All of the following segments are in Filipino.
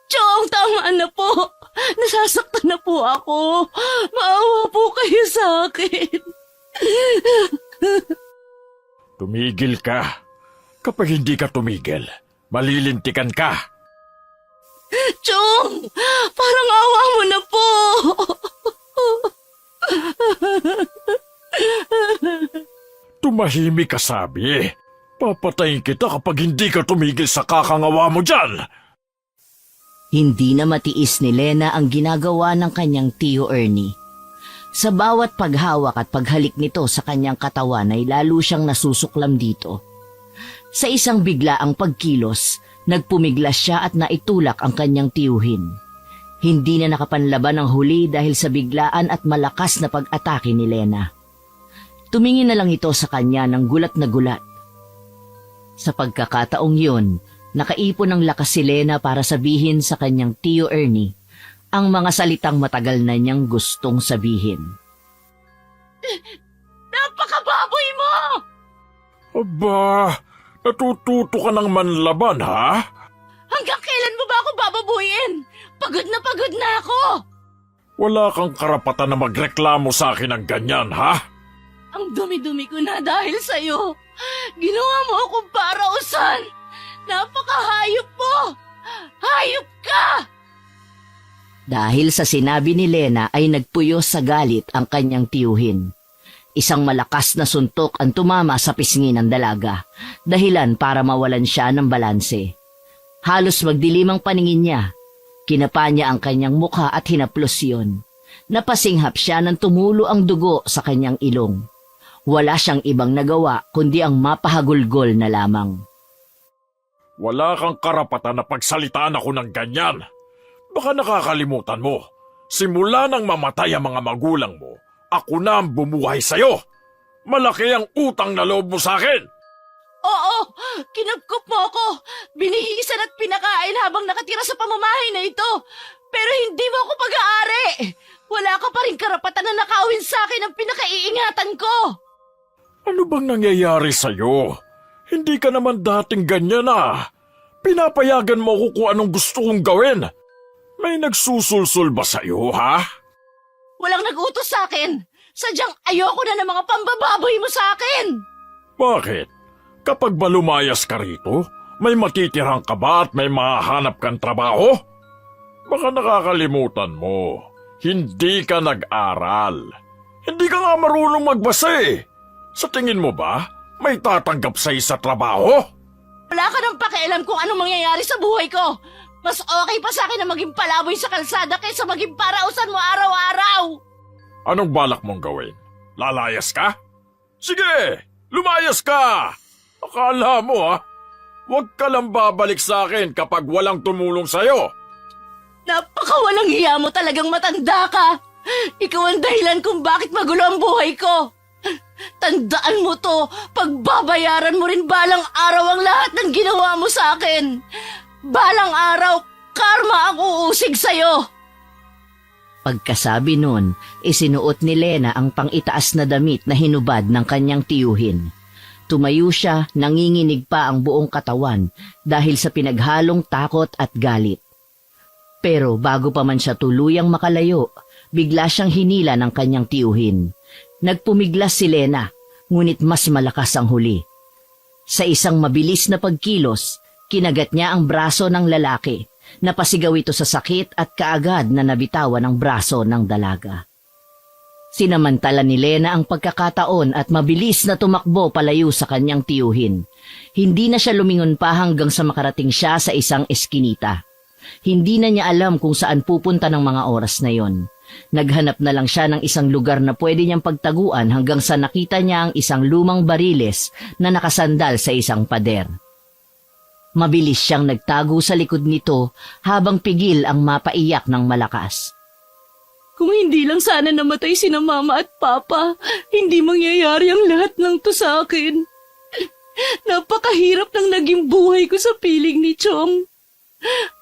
Chong, tama na po. Nasasaktan na po ako. Maawa po kayo sa akin. Tumigil ka. Kapag hindi ka tumigil, malilintikan ka. Chong, parang awa mo na po. Tumahimik ka, sabi. Papatayin kita kapag hindi ka tumigil sa kakangawa mo dyan. Hindi na matiis ni Lena ang ginagawa ng kanyang tiyo Ernie. Sa bawat paghawak at paghalik nito sa kanyang katawan ay lalo siyang nasusuklam dito. Sa isang biglaang pagkilos, nagpumiglas siya at naitulak ang kanyang tiyuhin. Hindi na nakapanlaban ang huli dahil sa biglaan at malakas na pag-atake ni Lena. Tumingin na lang ito sa kanya ng gulat na gulat. Sa pagkakataong yun, nakaipon ng lakas si Lena para sabihin sa kanyang tiyo Ernie ang mga salitang matagal na niyang gustong sabihin. Napakababoy mo! Aba, natututo ka ng manlaban, ha? Hanggang kailan mo ba ako bababuyin? Pagod na ako! Wala kang karapatan na magreklamo sa akin ng ganyan, ha? Ang dumi-dumi ko na dahil sa'yo. Ginawa mo akong parausan. Napakahayop mo! Hayop ka! Dahil sa sinabi ni Lena ay nagpuyos sa galit ang kanyang tiyuhin. Isang malakas na suntok ang tumama sa pisngi ng dalaga, dahilan para mawalan siya ng balanse. Halos magdilim ang paningin niya. Kinapa niya ang kanyang mukha at hinaplos yun. Napasinghap siya nang tumulo ang dugo sa kanyang ilong. Wala siyang ibang nagawa kundi ang mapahagulgol na lamang. Wala kang karapatan na pagsalitaan ako ng ganyan. Baka nakakalimutan mo, simula nang mamatay ang mga magulang mo, ako na ang bumuhay sa'yo. Malaki ang utang na loob mo sa akin. Oo, kinagkup mo ako. Binihisan at pinakain habang nakatira sa pamamahay na ito. Pero hindi mo ako pag-aari. Wala ka pa rin karapatan na nakawin sa akin ang pinakaiingatan ko. Ano bang nangyayari sa'yo? Hindi ka naman dating ganyan, ah. Pinapayagan mo ako kung anong gusto kong gawin. May nagsusulsul ba sa'yo, ha? Walang nag-utos sa akin. Sadyang ayoko na ng mga pambababoy mo sa akin. Bakit? Kapag ba lumayas ka rito, may matitirang ka ba at may mahanap kang trabaho? Baka nakakalimutan mo, hindi ka nag-aral. Hindi ka nga marunong magbasa eh. Sa tingin mo ba, may tatanggap sa'yo sa trabaho? Wala ka nang pakialam kung anong mangyayari sa buhay ko. Mas okay pa sa akin na maging palaboy sa kalsada kaysa maging parausan mo araw-araw. Anong balak mong gawin? Lalayas ka? Sige, lumayas ka! Akala mo huwag ka lang babalik sa akin kapag walang tumulong sa'yo. Napakawalang hiya mo, talagang matanda ka. Ikaw ang dahilan kung bakit magulo ang buhay ko. Tandaan mo to, pagbabayaran mo rin balang araw ang lahat ng ginawa mo sa akin. Balang araw, karma ang uusig sa'yo. Pagkasabi nun, isinuot ni Lena ang pang-itaas na damit na hinubad ng kanyang tiyuhin. Tumayo siya, nanginginig pa ang buong katawan dahil sa pinaghalong takot at galit. Pero bago pa man siya tuluyang makalayo, bigla siyang hinila ng kanyang tiyuhin. Nagpumiglas si Lena, ngunit mas malakas ang huli. Sa isang mabilis na pagkilos, kinagat niya ang braso ng lalaki. Napasigaw ito sa sakit at kaagad na nabitawan ang braso ng dalaga. Sinamantala ni Lena ang pagkakataon at mabilis na tumakbo palayo sa kanyang tiyuhin. Hindi na siya lumingon pa hanggang sa makarating siya sa isang eskinita. Hindi na niya alam kung saan pupunta ng mga oras na yon. Naghanap na lang siya ng isang lugar na pwede niyang pagtaguan hanggang sa nakita niya ang isang lumang bariles na nakasandal sa isang pader. Mabilis siyang nagtago sa likod nito habang pigil ang mapaiyak ng malakas. Kung hindi lang sana namatay sina Mama at Papa, hindi mangyayari ang lahat ng to sa akin. Napakahirap ng naging buhay ko sa piling ni Chong.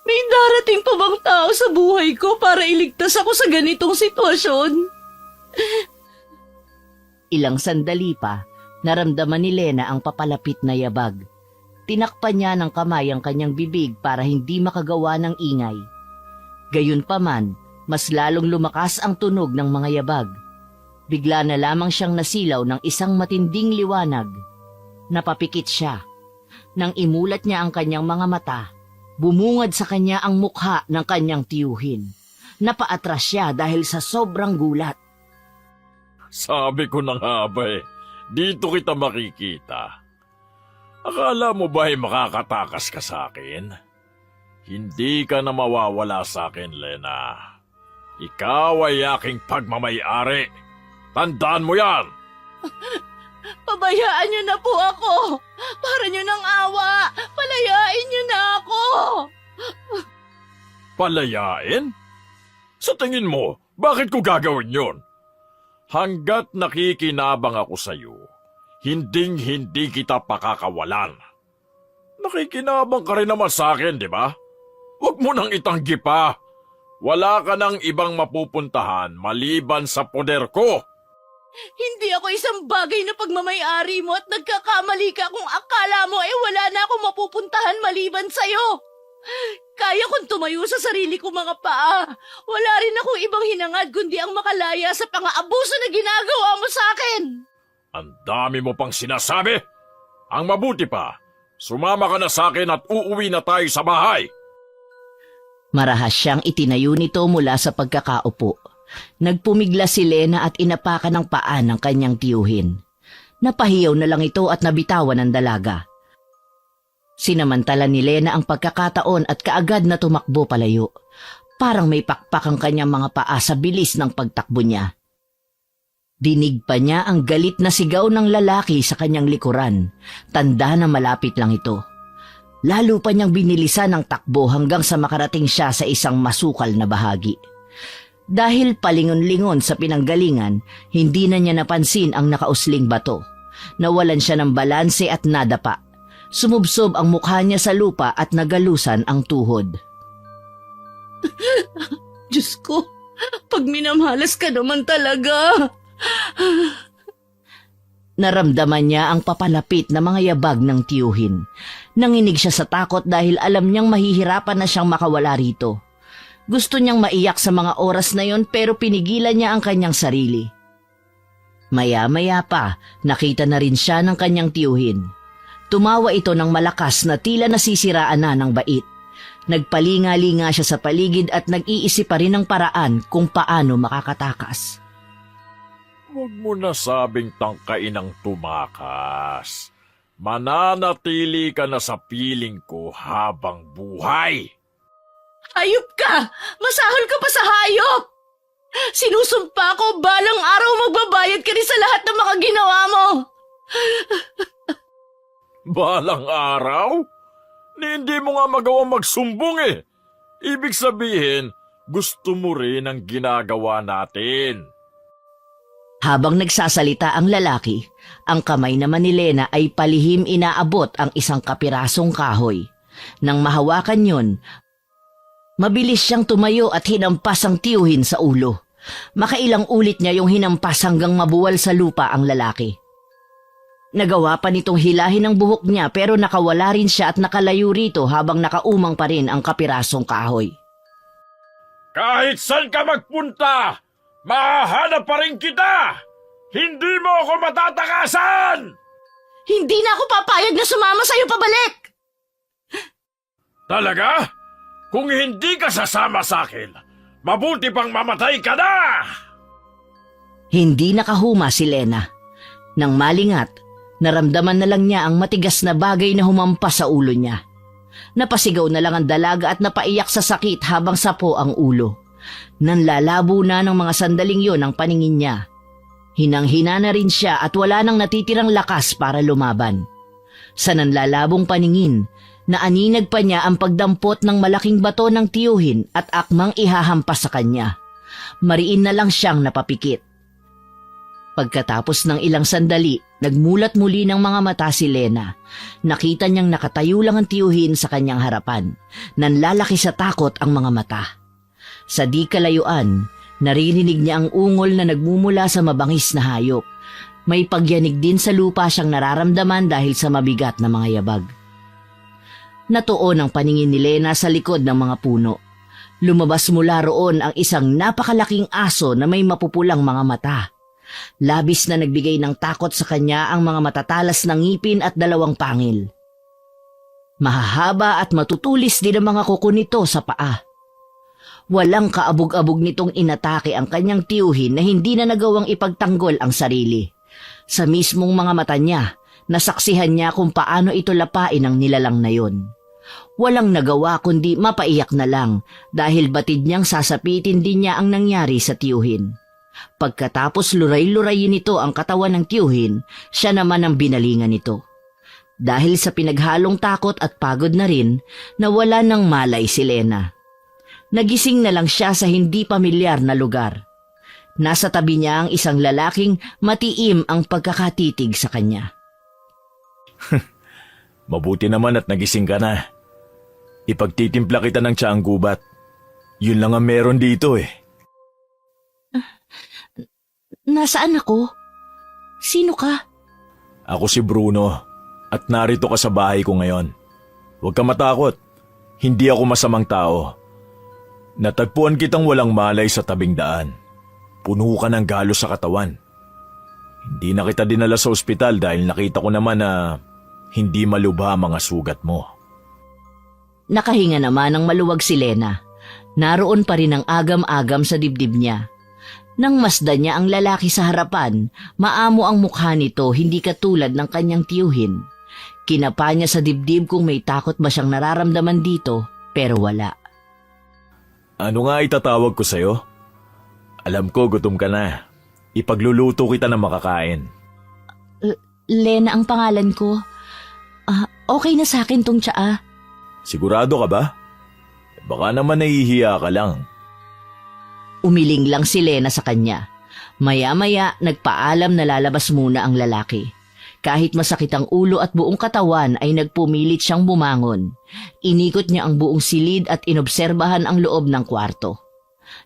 May darating pa bang tao sa buhay ko para iligtas ako sa ganitong sitwasyon? Ilang sandali pa, naramdaman ni Lena ang papalapit na yabag. tinakpan niya ng kamay ang kanyang bibig para hindi makagawa ng ingay. Gayunpaman, mas lalong lumakas ang tunog ng mga yabag. Bigla na lamang siyang nasilaw ng isang matinding liwanag. Napapikit siya. Nang imulat niya ang kanyang mga mata, bumungad sa kanya ang mukha ng kanyang tiyuhin. Napaatras siya dahil sa sobrang gulat. Sabi ko na nga ba dito kita makikita. Akala mo ba makakatakas ka sa akin? Hindi ka na mawawala sa akin, Lena. Ikaw ay aking pagmamay-ari. Tandaan mo yan! Pabayaan niyo na po ako. Para niyo ng awa. Palayain niyo na ako. Palayain? Sa tingin mo, bakit ko gagawin yon? Hanggat nakikinabang ako sa iyo, hinding-hindi kita pakakawalan. Nakikinabang ka rin naman sa akin, di ba? Huwag mo nang itanggi pa. Wala ka nang ibang mapupuntahan maliban sa poder ko. Hindi ako isang bagay na pagmamay-ari mo at nagkakamali ka kung akala mo wala na akong mapupuntahan maliban sa'yo. Kaya kong tumayo sa sarili kong mga paa. Wala rin akong ibang hinangad kundi ang makalaya sa pang-aabuso na ginagawa mo sa akin. Ang dami mo pang sinasabi. Ang mabuti pa, sumama ka na sa akin at uuwi na tayo sa bahay. Marahas siyang itinayo nito mula sa pagkakaupo. Nagpumigla si Lena at inapakan ng paa ng kanyang tiyuhin. Napahiyaw na lang ito at nabitawan ng dalaga. Sinamantala ni Lena ang pagkakataon at kaagad na tumakbo palayo. Parang may pakpak ang kanyang mga paa sa bilis ng pagtakbo niya. Dinig pa niya ang galit na sigaw ng lalaki sa kanyang likuran. Tanda na malapit lang ito. Lalo pa niyang binilisan ang takbo hanggang sa makarating siya sa isang masukal na bahagi. Dahil palingon-lingon sa pinanggalingan, hindi na niya napansin ang nakausling bato. Nawalan siya ng balanse at nadapa. Sumubsob ang mukha niya sa lupa at nagalusan ang tuhod. Diyos ko, pag minamalas ka naman talaga. Naramdaman niya ang papalapit na mga yabag ng tiyuhin. Nanginig siya sa takot dahil alam niyang mahihirapan na siyang makawala rito. Gusto niyang maiyak sa mga oras na yon pero pinigilan niya ang kanyang sarili. Maya-maya pa, nakita na rin siya ng kanyang tiyuhin. Tumawa ito ng malakas na tila nasisiraan na ng bait. Nagpalinga-linga siya sa paligid at nag-iisip pa rin ng paraan kung paano makakatakas. Huwag mo na sabing tangkain ang tumakas. Mananatili ka na sa piling ko habang buhay. Hayop ka! Masahol ka pa sa hayop! Sinusumpa ko balang araw magbabayad ka rin sa lahat ng mga ginawa mo! Balang araw? Hindi mo nga magawang magsumbong. Ibig sabihin, gusto mo rin ang ginagawa natin. Habang nagsasalita ang lalaki, ang kamay naman ni Lena ay palihim inaabot ang isang kapirasong kahoy. Nang mahawakan yon, mabilis siyang tumayo at hinampas ang tiyuhin sa ulo. Makailang ulit niya yung hinampas hanggang mabuwal sa lupa ang lalaki. Nagawa pa nitong hilahin ang buhok niya pero nakawala rin siya at nakalayo rito habang nakaumang pa rin ang kapirasong kahoy. Kahit saan ka magpunta, mahahanap pa rin kita! Hindi mo ako matatakasan! Hindi na ako papayag na sumama sa'yo pabalik! Talaga? Kung hindi ka sasama sa akin, mabuti pang mamatay ka na! Hindi nakahuma si Lena. Nang malingat, naramdaman na lang niya ang matigas na bagay na humampas sa ulo niya. Napasigaw na lang ang dalaga at napaiyak sa sakit habang sapo ang ulo. Nanlalabo na ng mga sandaling yon ang paningin niya. Hinang-hina na rin siya at wala nang natitirang lakas para lumaban. Sa nanlalabong paningin, naaninag pa niya ang pagdampot ng malaking bato ng tiyuhin at akmang ihahampas sa kanya. Mariin na lang siyang napapikit. Pagkatapos ng ilang sandali, nagmulat muli ng mga mata si Lena. Nakita niyang nakatayo lang ang tiyuhin sa kanyang harapan. Nanlalaki sa takot ang mga mata. Sa di kalayuan, naririnig niya ang ungol na nagmumula sa mabangis na hayop. May pagyanig din sa lupa siyang nararamdaman dahil sa mabigat na mga yabag. Natuon ang paningin ni Lena sa likod ng mga puno. Lumabas mula roon ang isang napakalaking aso na may mapupulang mga mata. Labis na nagbigay ng takot sa kanya ang mga matatalas na ngipin at dalawang pangil. Mahahaba at matutulis din ang mga kuko nito sa paa. Walang kaabog-abog nitong inatake ang kanyang tiyuhin na hindi na nagawang ipagtanggol ang sarili. Sa mismong mga mata niya, nasaksihan niya kung paano ito lapain ang nilalang na yon. Walang nagawa kundi mapaiyak na lang dahil batid niyang sasapitin din niya ang nangyari sa tiyuhin. Pagkatapos luray-lurayin nito ang katawan ng tiyuhin, siya naman ang binalingan nito. Dahil sa pinaghalong takot at pagod na rin, nawala ng malay si Lena. Nagising na lang siya sa hindi pamilyar na lugar. Nasa tabi niya ang isang lalaking matiim ang pagkakatitig sa kanya. Mabuti naman at nagising ka na. Ipagtitimpla kita ng tsaang gubat. Yun lang ang meron dito eh. Nasaan ako? Sino ka? Ako si Bruno at narito ka sa bahay ko ngayon. Huwag ka matakot. Hindi ako masamang tao. Natagpuan kitang walang malay sa tabing daan. Puno ka ng galos sa katawan. Hindi na kita dinala sa ospital dahil nakita ko naman na hindi malubha ang mga sugat mo. Nakahinga naman ng maluwag si Lena. Naroon pa rin ang agam-agam sa dibdib niya. Nang masdan niya ang lalaki sa harapan, maamo ang mukha nito hindi katulad ng kanyang tiyuhin. Kinapa niya sa dibdib kung may takot ba siyang nararamdaman dito, pero wala. Ano nga itatawag ko sa'yo? Alam ko gutom ka na. Ipagluluto kita ng makakain. Lena ang pangalan ko. Okay na sa akin tong tsaa. Sigurado ka ba? Baka naman nahihiya ka lang. Umiling lang si Lena sa kanya. Maya-maya nagpaalam na lalabas muna ang lalaki. Kahit masakit ang ulo at buong katawan ay nagpumilit siyang bumangon. Inikot niya ang buong silid at inobserbahan ang loob ng kwarto.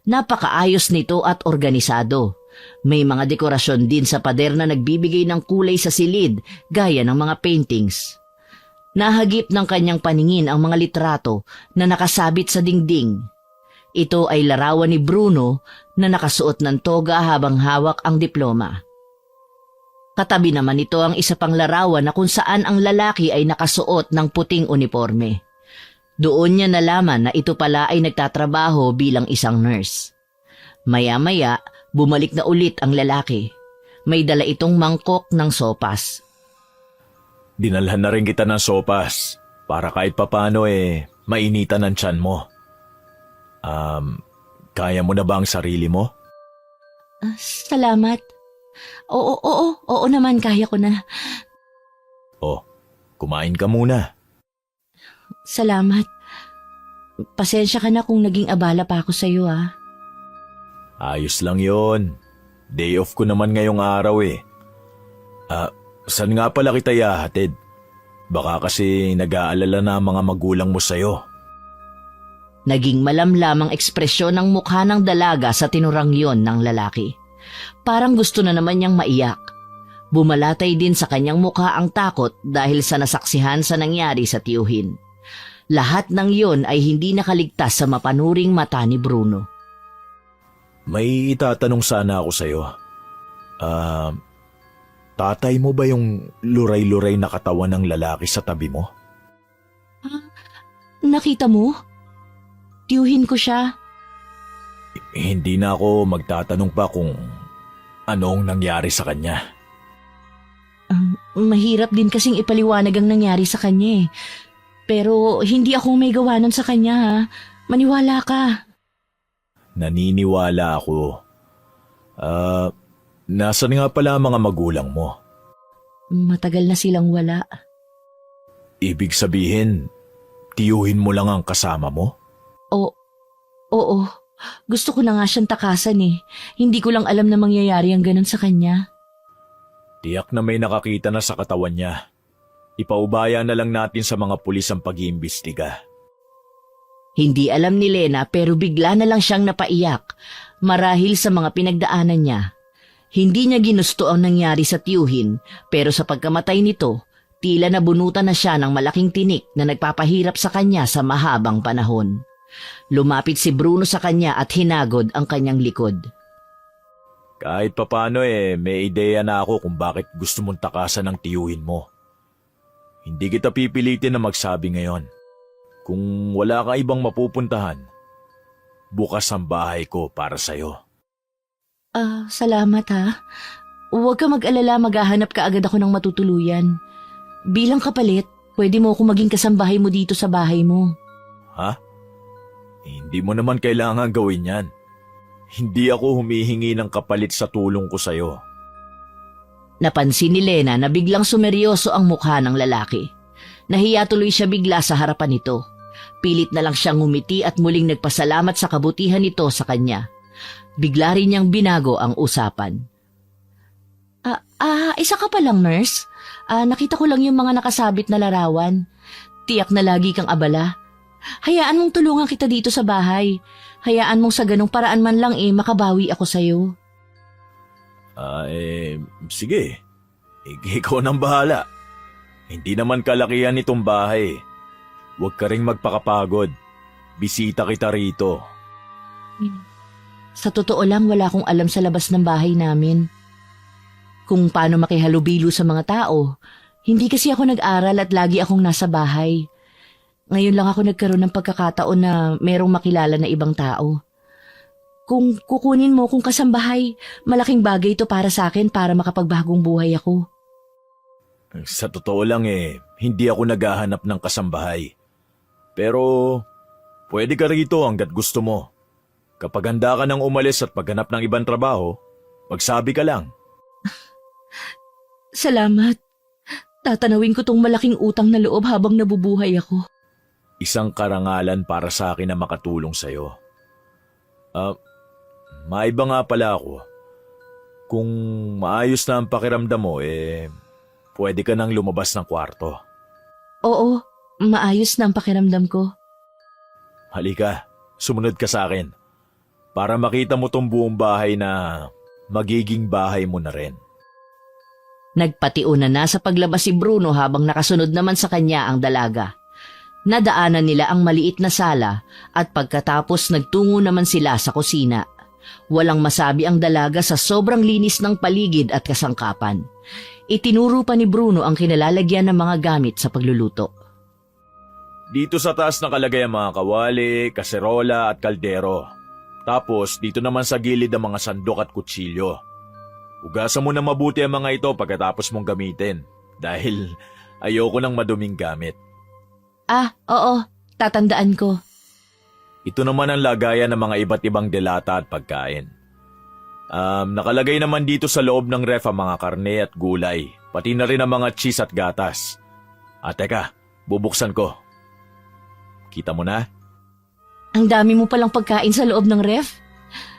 Napakaayos nito at organisado. May mga dekorasyon din sa pader na nagbibigay ng kulay sa silid gaya ng mga paintings. Nahagip ng kanyang paningin ang mga litrato na nakasabit sa dingding. Ito ay larawan ni Bruno na nakasuot ng toga habang hawak ang diploma. Katabi naman ito ang isa pang larawan na kung saan ang lalaki ay nakasuot ng puting uniforme. Doon niya nalaman na ito pala ay nagtatrabaho bilang isang nurse. Maya-maya, bumalik na ulit ang lalaki. May dala itong mangkok ng sopas. Dinalhan na rin kita ng sopas para kahit papano mainitan ang tiyan mo. Kaya mo na ba ang sarili mo? Salamat. Oo naman, kaya ko na. Kumain ka muna. Salamat. Pasensya ka na kung naging abala pa ako sa iyo, Ayos lang yon. Day off ko naman ngayong araw eh. Saan nga pala kita ihahatid? Baka kasi nag-aalala na ang mga magulang mo sa'yo. Naging malamlam ang ekspresyon ng mukha ng dalaga sa tinurang yon ng lalaki. Parang gusto na naman niyang maiyak. Bumalatay din sa kanyang mukha ang takot dahil sa nasaksihan sa nangyari sa tiyuhin. Lahat ng yon ay hindi nakaligtas sa mapanuring mata ni Bruno. May itatanong sana ako sa'yo. Tatay mo ba yung luray-luray na katawan ng lalaki sa tabi mo? Nakita mo? Tiyuhin ko siya. Hindi na ako magtatanong pa kung anong nangyari sa kanya. Mahirap din kasing ipaliwanag ang nangyari sa kanya eh. Pero hindi ako may gawa nun sa kanya Maniwala ka. Naniniwala ako. Nasaan nga pala ang mga magulang mo? Matagal na silang wala. Ibig sabihin, tiyuhin mo lang ang kasama mo? Oo. Gusto ko na nga siyang takasan eh. Hindi ko lang alam na mangyayari ang ganun sa kanya. Tiyak na may nakakita na sa katawan niya. Ipaubaya na lang natin sa mga pulis ang pag-iimbestiga. Hindi alam ni Lena pero bigla na lang siyang napaiyak marahil sa mga pinagdaanan niya. Hindi niya ginusto ang nangyari sa tiyuhin pero sa pagkamatay nito, Tila nabunutan na siya ng malaking tinik na nagpapahirap sa kanya sa mahabang panahon. Lumapit si Bruno sa kanya at hinagod ang kanyang likod. Kahit papano may ideya na ako kung bakit gusto mong takasan ng tiyuhin mo. Hindi kita pipilitin na magsabi ngayon. Kung wala kang ibang mapupuntahan, bukas ang bahay ko para sa'yo. Salamat ha. Huwag ka mag-alala, maghahanap ka agad ako ng matutuluyan. Bilang kapalit, pwede mo akong maging kasambahay mo dito sa bahay mo. Ha? Hindi mo naman kailangan gawin yan. Hindi ako humihingi ng kapalit sa tulong ko sa'yo. Napansin ni Lena na biglang sumeryoso ang mukha ng lalaki. Nahiya tuloy siya bigla sa harapan nito. Pilit na lang siyang ngumiti at muling nagpasalamat sa kabutihan nito sa kanya. Bigla rin niyang binago ang usapan. Isa ka pa lang, nurse? Nakita ko lang yung mga nakasabit na larawan. Tiyak na lagi kang abala. Hayaan mong tulungan kita dito sa bahay. Hayaan mong sa ganong paraan man lang makabawi ako sa'yo. Sige. Ikaw nang bahala. Hindi naman kalakihan itong bahay. Huwag ka ring magpakapagod. Bisita kita rito. Sa totoo lang, wala akong alam sa labas ng bahay namin. Kung paano makihalubilo sa mga tao. Hindi kasi ako nag-aral at lagi akong nasa bahay. Ngayon lang ako nagkaroon ng pagkakataon na merong makilala na ibang tao. Kung kukunin mo kung kasambahay, malaking bagay ito para sa akin para makapagbagong buhay ako. Sa totoo lang hindi ako naghahanap ng kasambahay. Pero pwede ka rito hanggat gusto mo. Kapag handa ka nang umalis at maghanap ng ibang trabaho, magsabi ka lang. Salamat. Tatanawin ko tong malaking utang na loob habang nabubuhay ako. Isang karangalan para sa akin na makatulong sa'yo. Maiba nga pala ako. Kung maayos na ang pakiramdam mo, pwede ka nang lumabas ng kwarto. Oo, maayos na ang pakiramdam ko. Halika, sumunod ka sa akin. Para makita mo tong buong bahay na magiging bahay mo na rin. Nagpatiuna na sa paglabas si Bruno habang nakasunod naman sa kanya ang dalaga. Nadaanan nila ang maliit na sala at pagkatapos nagtungo naman sila sa kusina. Walang masabi ang dalaga sa sobrang linis ng paligid at kasangkapan. Itinuro pa ni Bruno ang kinalalagyan ng mga gamit sa pagluluto. Dito sa taas nakalagay ang mga kawali, kaserola at kaldero. Tapos dito naman sa gilid ang mga sandok at kutsilyo. Hugasan mo na mabuti ang mga ito pagkatapos mong gamitin dahil ayoko ng maduming gamit. Oo, tatandaan ko. Ito naman ang lagayan ng mga iba't ibang delata at pagkain. Nakalagay naman dito sa loob ng ref ang mga karne at gulay, pati na rin ang mga cheese at gatas. Teka, bubuksan ko. Kita mo na? Ang dami mo palang pagkain sa loob ng ref.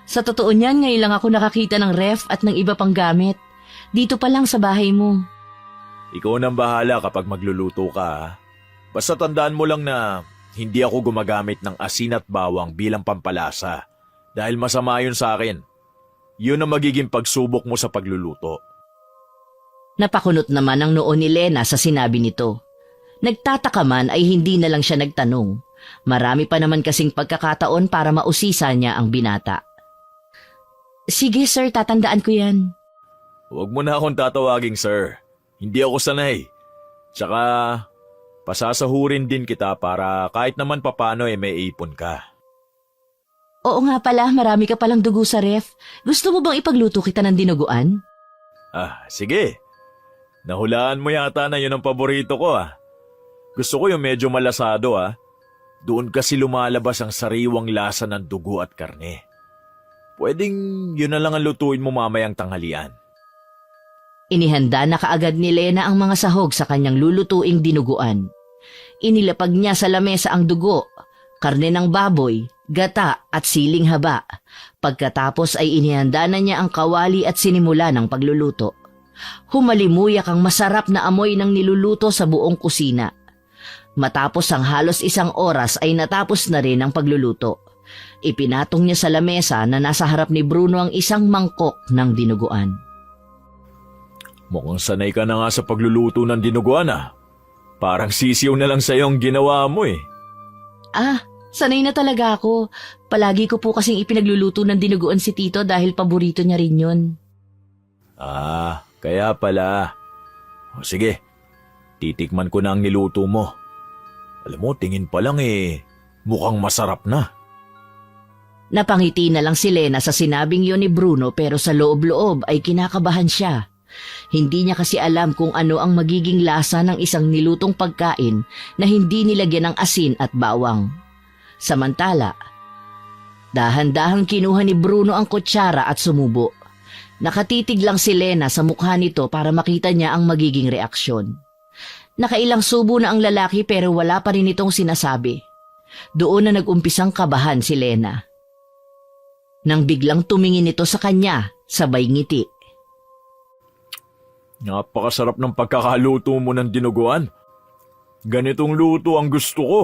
Sa totoo niyan, ngayon lang ako nakakita ng ref at ng iba pang gamit. Dito pa lang sa bahay mo. Ikaw nang bahala kapag magluluto ka, ha? Basta tandaan mo lang na hindi ako gumagamit ng asin at bawang bilang pampalasa dahil masama yun sa akin. Yun ang magiging pagsubok mo sa pagluluto. Napakunot naman ang noo ni Lena sa sinabi nito. Nagtataka man ay hindi na lang siya nagtanong. Marami pa naman kasing pagkakataon para mausisa niya ang binata. Sige sir, tatandaan ko yan. Huwag mo na akong tatawaging sir. Hindi ako sanay. Tsaka pasasahurin din kita para kahit naman papano may ipon ka. Oo nga pala, marami ka palang dugo sa ref. Gusto mo bang ipagluto kita ng dinuguan? Sige. Nahulaan mo yata na yun ang paborito ko Gusto ko yung medyo malasado Doon kasi lumalabas ang sariwang lasa ng dugo at karne. Pwedeng yun na lang ang lutuin mo mamayang tanghalian. Inihanda na kaagad ni Lena ang mga sahog sa kanyang lulutuing dinuguan. Inilapag niya sa lamesa ang dugo, karne ng baboy, gata at siling haba. Pagkatapos ay inihanda na niya ang kawali at sinimula ng pagluluto. Humalimuyak ang masarap na amoy ng niluluto sa buong kusina. Matapos ang halos 1 oras ay natapos na rin ang pagluluto. Ipinatong niya sa lamesa na nasa harap ni Bruno ang isang mangkok ng dinuguan. Mukhang sanay ka na nga sa pagluluto ng dinuguan ah. Parang sisiw na lang sa'yo ang ginawa mo eh. Ah, sanay na talaga ako. Palagi ko po kasing ipinagluluto ng dinuguan si Tito dahil paborito niya rin yun. Ah, kaya pala. O sige, titikman ko na ang niluto mo. Alam mo, tingin pa lang mukhang masarap na. Napangiti na lang si Lena sa sinabing yun ni Bruno pero sa loob-loob ay kinakabahan siya. Hindi niya kasi alam kung ano ang magiging lasa ng isang nilutong pagkain na hindi nilagyan ng asin at bawang. Samantala, dahan-dahang kinuha ni Bruno ang kutsara at sumubo. Nakatitig lang si Lena sa mukha nito para makita niya ang magiging reaksyon. Nakailang subo na ang lalaki pero wala pa rin itong sinasabi. Doon na nag-umpisang kabahan si Lena. Nang biglang tumingin ito sa kanya, sabay ngiti. Napakasarap ng pagkakaluto mo ng dinuguan. Ganitong luto ang gusto ko.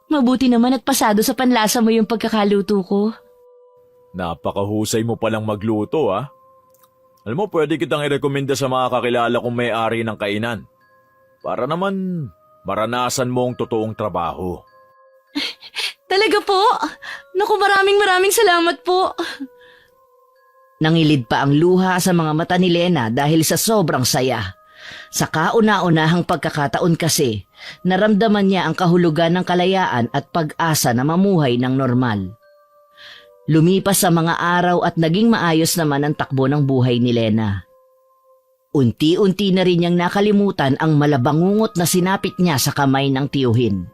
Mabuti naman at pasado sa panlasa mo yung pagkakaluto ko. Napakahusay mo palang magluto ah. Alam mo, pwede kitang irekomenda sa mga kakilala kong may-ari ng kainan. Para naman maranasan mo ang totoong trabaho. Talaga po? Naku, maraming salamat po. Nangilid pa ang luha sa mga mata ni Lena dahil sa sobrang saya. Sa kauna-unahang pagkakataon kasi, naramdaman niya ang kahulugan ng kalayaan at pag-asa na mamuhay ng normal. Lumipas sa mga araw at naging maayos naman ang takbo ng buhay ni Lena. Unti-unti na rin niyang nakalimutan ang malabangungot na sinapit niya sa kamay ng tiyuhin.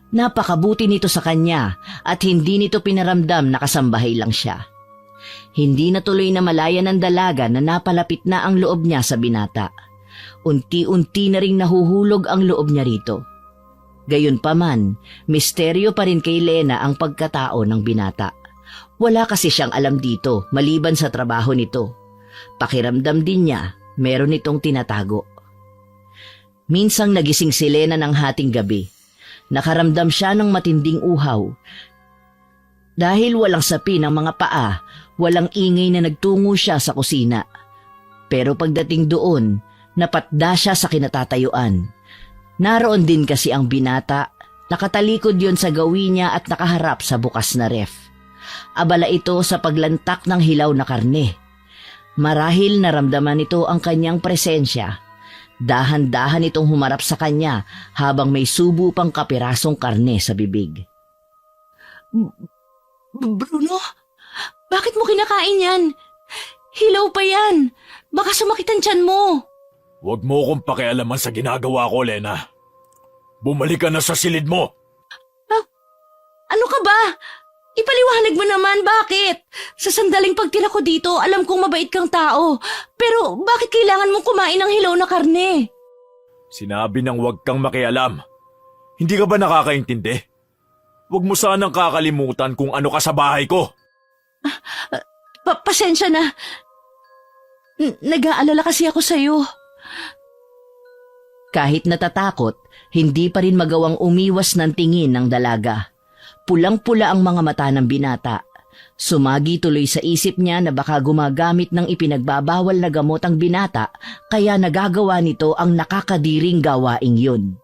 Napakabuti nito sa kanya at hindi nito pinaramdam na kasambahay lang siya. Hindi na tuloy na malaya ng dalaga na napalapit na ang loob niya sa binata. Unti-unti na ring nahuhulog ang loob niya rito. Gayunpaman, misteryo pa rin kay Lena ang pagkatao ng binata. Wala kasi siyang alam dito maliban sa trabaho nito. Pakiramdam din niya, meron itong tinatago. Minsang nagising si Lena ng hating gabi. Nakaramdam siya ng matinding uhaw. Dahil walang sapi ng mga paa, walang ingay na nagtungo siya sa kusina. Pero pagdating doon, napatda siya sa kinatatayuan. Naroon din kasi ang binata, nakatalikod yon sa gawin niya at nakaharap sa bukas na ref. Abala ito sa paglantak ng hilaw na karne. Marahil naramdaman nito ang kanyang presensya. Dahan-dahan itong humarap sa kanya habang may subo pang kapirasong karne sa bibig. Bruno, bakit mo kinakain yan? Hilaw pa yan. Baka sumakit ang tiyan mo. Huwag mo akong pakialaman sa ginagawa ko, Lena. Bumalik ka na sa silid mo. Ano ka ba? Ipaliwanag mo naman bakit? Sa sandaling pagtira ko dito, alam kong mabait kang tao. Pero bakit kailangan mong kumain ng hilaw na karne? Sinabi nang huwag kang makialam. Hindi ka ba nakakaintindi? Huwag mo sanang kakalimutan kung ano ka sa bahay ko. Pasensya na. Nag-aalala kasi ako sa'yo. Kahit natatakot, hindi pa rin magawang umiwas ng tingin ng dalaga. Pulang-pula ang mga mata ng binata. Sumagi tuloy sa isip niya na baka gumagamit ng ipinagbabawal na gamot ang binata kaya nagagawa nito ang nakakadiring gawaing yun.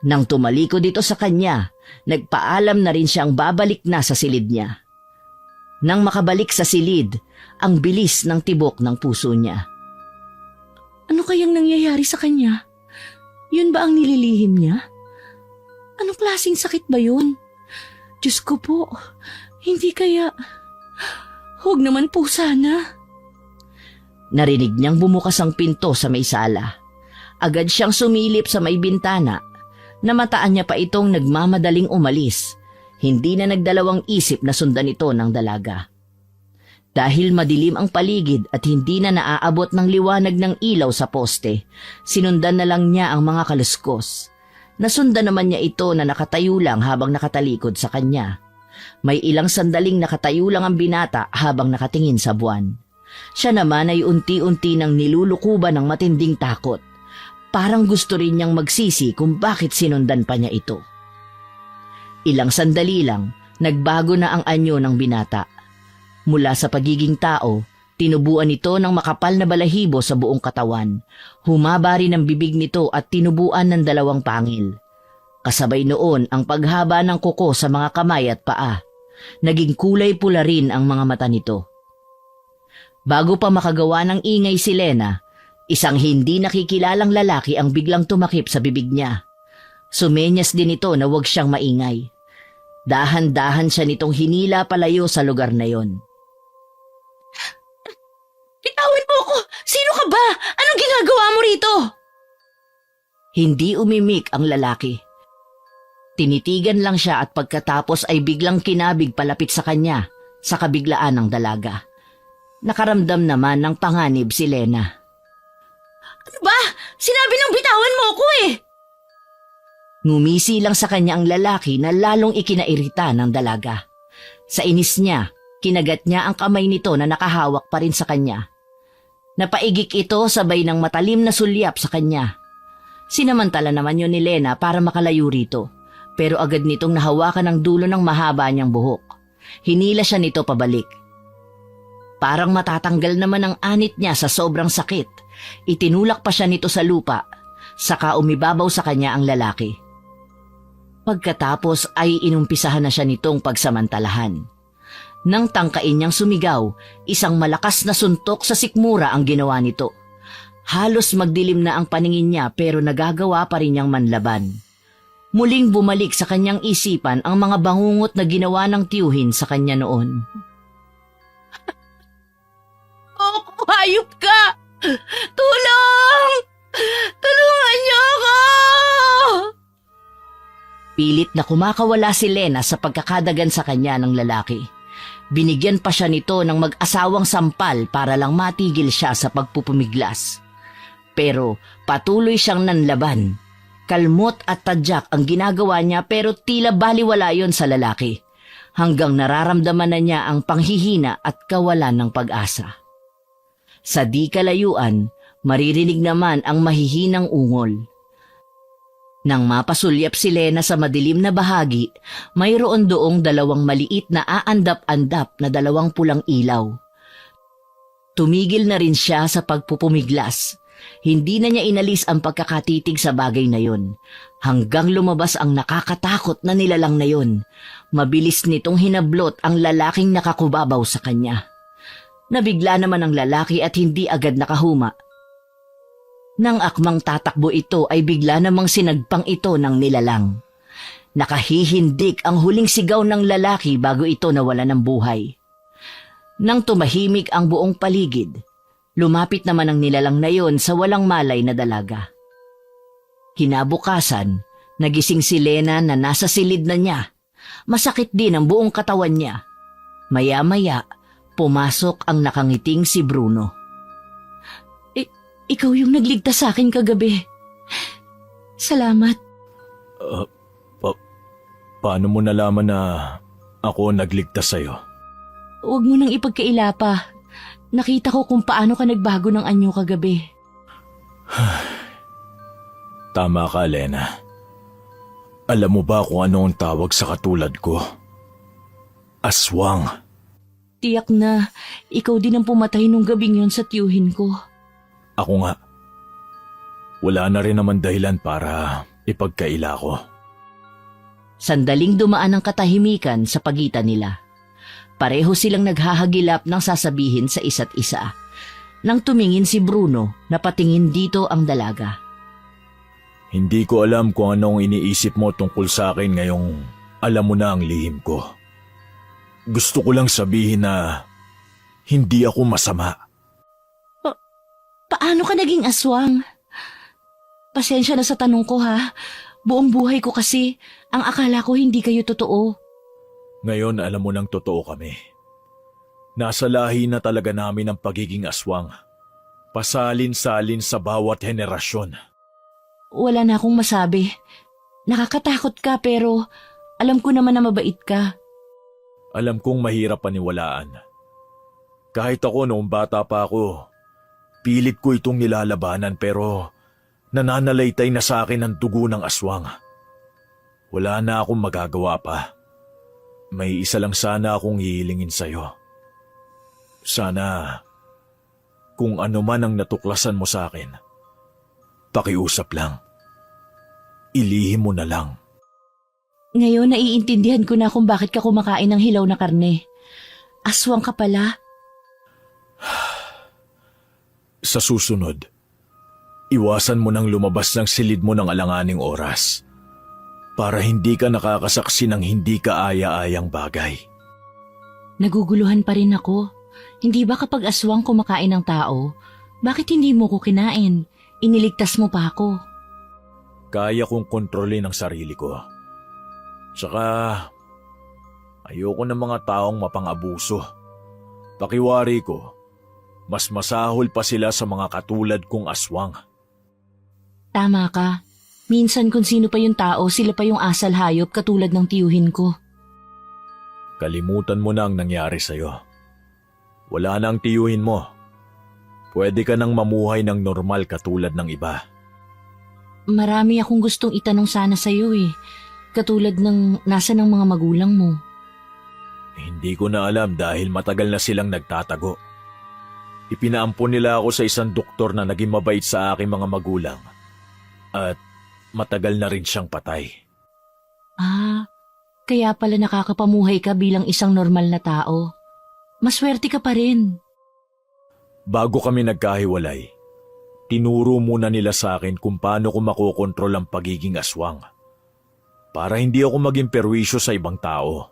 Nang tumalikod dito sa kanya, nagpaalam na rin siyang babalik na sa silid niya. Nang makabalik sa silid, ang bilis ng tibok ng puso niya. Ano kayang nangyayari sa kanya? Yun ba ang nililihim niya? Anong klaseng sakit ba yun? Diyos ko po, hindi kaya... Huwag naman po sana. Narinig niyang bumukas ang pinto sa may sala. Agad siyang sumilip sa may bintana. Namataan niya pa itong nagmamadaling umalis. Hindi na nagdalawang isip na sundan ito ng dalaga. Dahil madilim ang paligid at hindi na naaabot ng liwanag ng ilaw sa poste, sinundan na lang niya ang mga kaluskos. Nasundan naman niya ito na nakatayo lang habang nakatalikod sa kanya. May ilang sandaling nakatayo lang ang binata habang nakatingin sa buwan. Siya naman ay unti-unti nang nilulukuban ng matinding takot. Parang gusto rin niyang magsisi kung bakit sinundan pa niya ito. Ilang sandali lang, nagbago na ang anyo ng binata. Mula sa pagiging tao, Tinubuan ito ng makapal na balahibo sa buong katawan. Humaba rin ang bibig nito at tinubuan ng 2 pangil. Kasabay noon ang paghaba ng kuko sa mga kamay at paa. Naging kulay pula rin ang mga mata nito. Bago pa makagawa ng ingay si Lena, isang hindi nakikilalang lalaki ang biglang tumakip sa bibig niya. Sumenyas din ito na huwag siyang maingay. Dahan-dahan siya nitong hinila palayo sa lugar na yon. Bitawan mo ko! Sino ka ba? Anong ginagawa mo rito? Hindi umimik ang lalaki. Tinitigan lang siya at pagkatapos ay biglang kinabig palapit sa kanya sa kabiglaan ng dalaga. Nakaramdam naman ng panganib si Lena. Ano ba? Sinabi ng bitawan mo ko eh! Ngumisi lang sa kanya ang lalaki na lalong ikinairita ng dalaga. Sa inis niya, kinagat niya ang kamay nito na nakahawak pa rin sa kanya. Napaigik ito sabay ng matalim na sulyap sa kanya. Sinamantala naman yun ni Lena para makalayo rito, pero agad nitong nahawakan ang dulo ng mahaba niyang buhok. Hinila siya nito pabalik. Parang matatanggal naman ang anit niya sa sobrang sakit. Itinulak pa siya nito sa lupa, saka umibabaw sa kanya ang lalaki. Pagkatapos ay inumpisahan na siya nitong pagsamantalahan. Nang tangkain niyang sumigaw, isang malakas na suntok sa sikmura ang ginawa nito. Halos magdilim na ang paningin niya pero nagagawa pa rin niyang manlaban. Muling bumalik sa kanyang isipan ang mga bangungot na ginawa ng tiyuhin sa kanya noon. Oh, hayop ka! Tulong! Tulungan niyo ako! Pilit na kumakawala si Lena sa pagkakadagan sa kanya ng lalaki. Binigyan pa siya nito ng mag-asawang sampal para lang matigil siya sa pagpupumiglas. Pero patuloy siyang nanlaban. Kalmot at tadyak ang ginagawa niya pero tila baliwala yon sa lalaki. Hanggang nararamdaman na niya ang panghihina at kawalan ng pag-asa. Sa di kalayuan, maririnig naman ang mahihinang ungol. Nang mapasulyap si Lena sa madilim na bahagi, mayroon doong 2 maliit na aandap-andap na 2 pulang ilaw. Tumigil na rin siya sa pagpupumiglas. Hindi na niya inalis ang pagkakatitig sa bagay na yon, hanggang lumabas ang nakakatakot na nilalang na yon. Mabilis nitong hinablot ang lalaking nakakubabaw sa kanya. Nabigla naman ang lalaki at hindi agad nakahuma. Nang akmang tatakbo ito ay bigla namang sinagpang ito ng nilalang. Nakahihindik ang huling sigaw ng lalaki bago ito nawala ng buhay. Nang tumahimik ang buong paligid, lumapit naman ang nilalang na yon sa walang malay na dalaga. Kinabukasan, nagising si Lena na nasa silid na niya. Masakit din ang buong katawan niya. Maya-maya, pumasok ang nakangiting si Bruno. Ikaw yung nagligtas sa akin kagabi. Salamat. Paano mo nalaman na ako nagligtas sa'yo? Huwag mo nang ipagkaila pa. Nakita ko kung paano ka nagbago ng anyo kagabi. Tama ka, Lena. Alam mo ba kung ano ang tawag sa katulad ko? Aswang. Tiyak na ikaw din ang pumatay nung gabing yon sa tiyuhin ko. Ako nga. Wala na rin naman dahilan para ipagkaila ko. Sandaling dumaan ang katahimikan sa pagitan nila. Pareho silang naghahagilap ng sasabihin sa isa't isa. Nang tumingin si Bruno, napatingin dito ang dalaga. Hindi ko alam kung anong iniisip mo tungkol sa akin ngayong alam mo na ang lihim ko. Gusto ko lang sabihin na hindi ako masama. Paano ka naging aswang? Pasensya na sa tanong ko ha. Buong buhay ko kasi, ang akala ko hindi kayo totoo. Ngayon alam mo nang totoo kami. Nasa lahi na talaga namin ang pagiging aswang. Pasalin-salin sa bawat henerasyon. Wala na akong masabi. Nakakatakot ka pero alam ko naman na mabait ka. Alam kong mahirap paniwalaan. Kahit ako noong bata pa ako, pilit ko itong nilalabanan pero nananalaytay na sa akin ang dugo ng aswang. Wala na akong magagawa pa. May isa lang sana akong hihilingin sa'yo. Sana Kung ano man ang natuklasan mo sa akin, pakiusap lang. Ilihim mo na lang. Ngayon naiintindihan ko na kung bakit ka kumakain ng hilaw na karne. Aswang ka pala. Sa susunod, iwasan mo nang lumabas ng silid mo ng alanganing oras para hindi ka nakakasaksi ng hindi kaaya-ayang bagay. Naguguluhan pa rin ako. Hindi ba kapag aswang kumakain ng tao, bakit hindi mo ko kinain? Iniligtas mo pa ako. Kaya kong kontrolin ang sarili ko. Tsaka, ayoko ng mga taong mapang-abuso. Pakiwari ko, mas masahol pa sila sa mga katulad kong aswang. Tama ka. Minsan kung sino pa yung tao, sila pa yung asal hayop katulad ng tiyuhin ko. Kalimutan mo na ang nangyari sa'yo. Wala na ang tiyuhin mo. Pwede ka nang mamuhay ng normal katulad ng iba. Marami akong gustong itanong sana sa'yo eh. Katulad ng nasa ng mga magulang mo. Hindi ko na alam dahil matagal na silang nagtatago. Ipinaampon nila ako sa isang doktor na naging mabait sa aking mga magulang. At matagal na rin siyang patay. Ah, kaya pala nakakapamuhay ka bilang isang normal na tao. Maswerte ka pa rin. Bago kami nagkahiwalay, tinuro muna nila sa akin kung paano ko makokontrol ang pagiging aswang. Para hindi ako maging perwisyo sa ibang tao.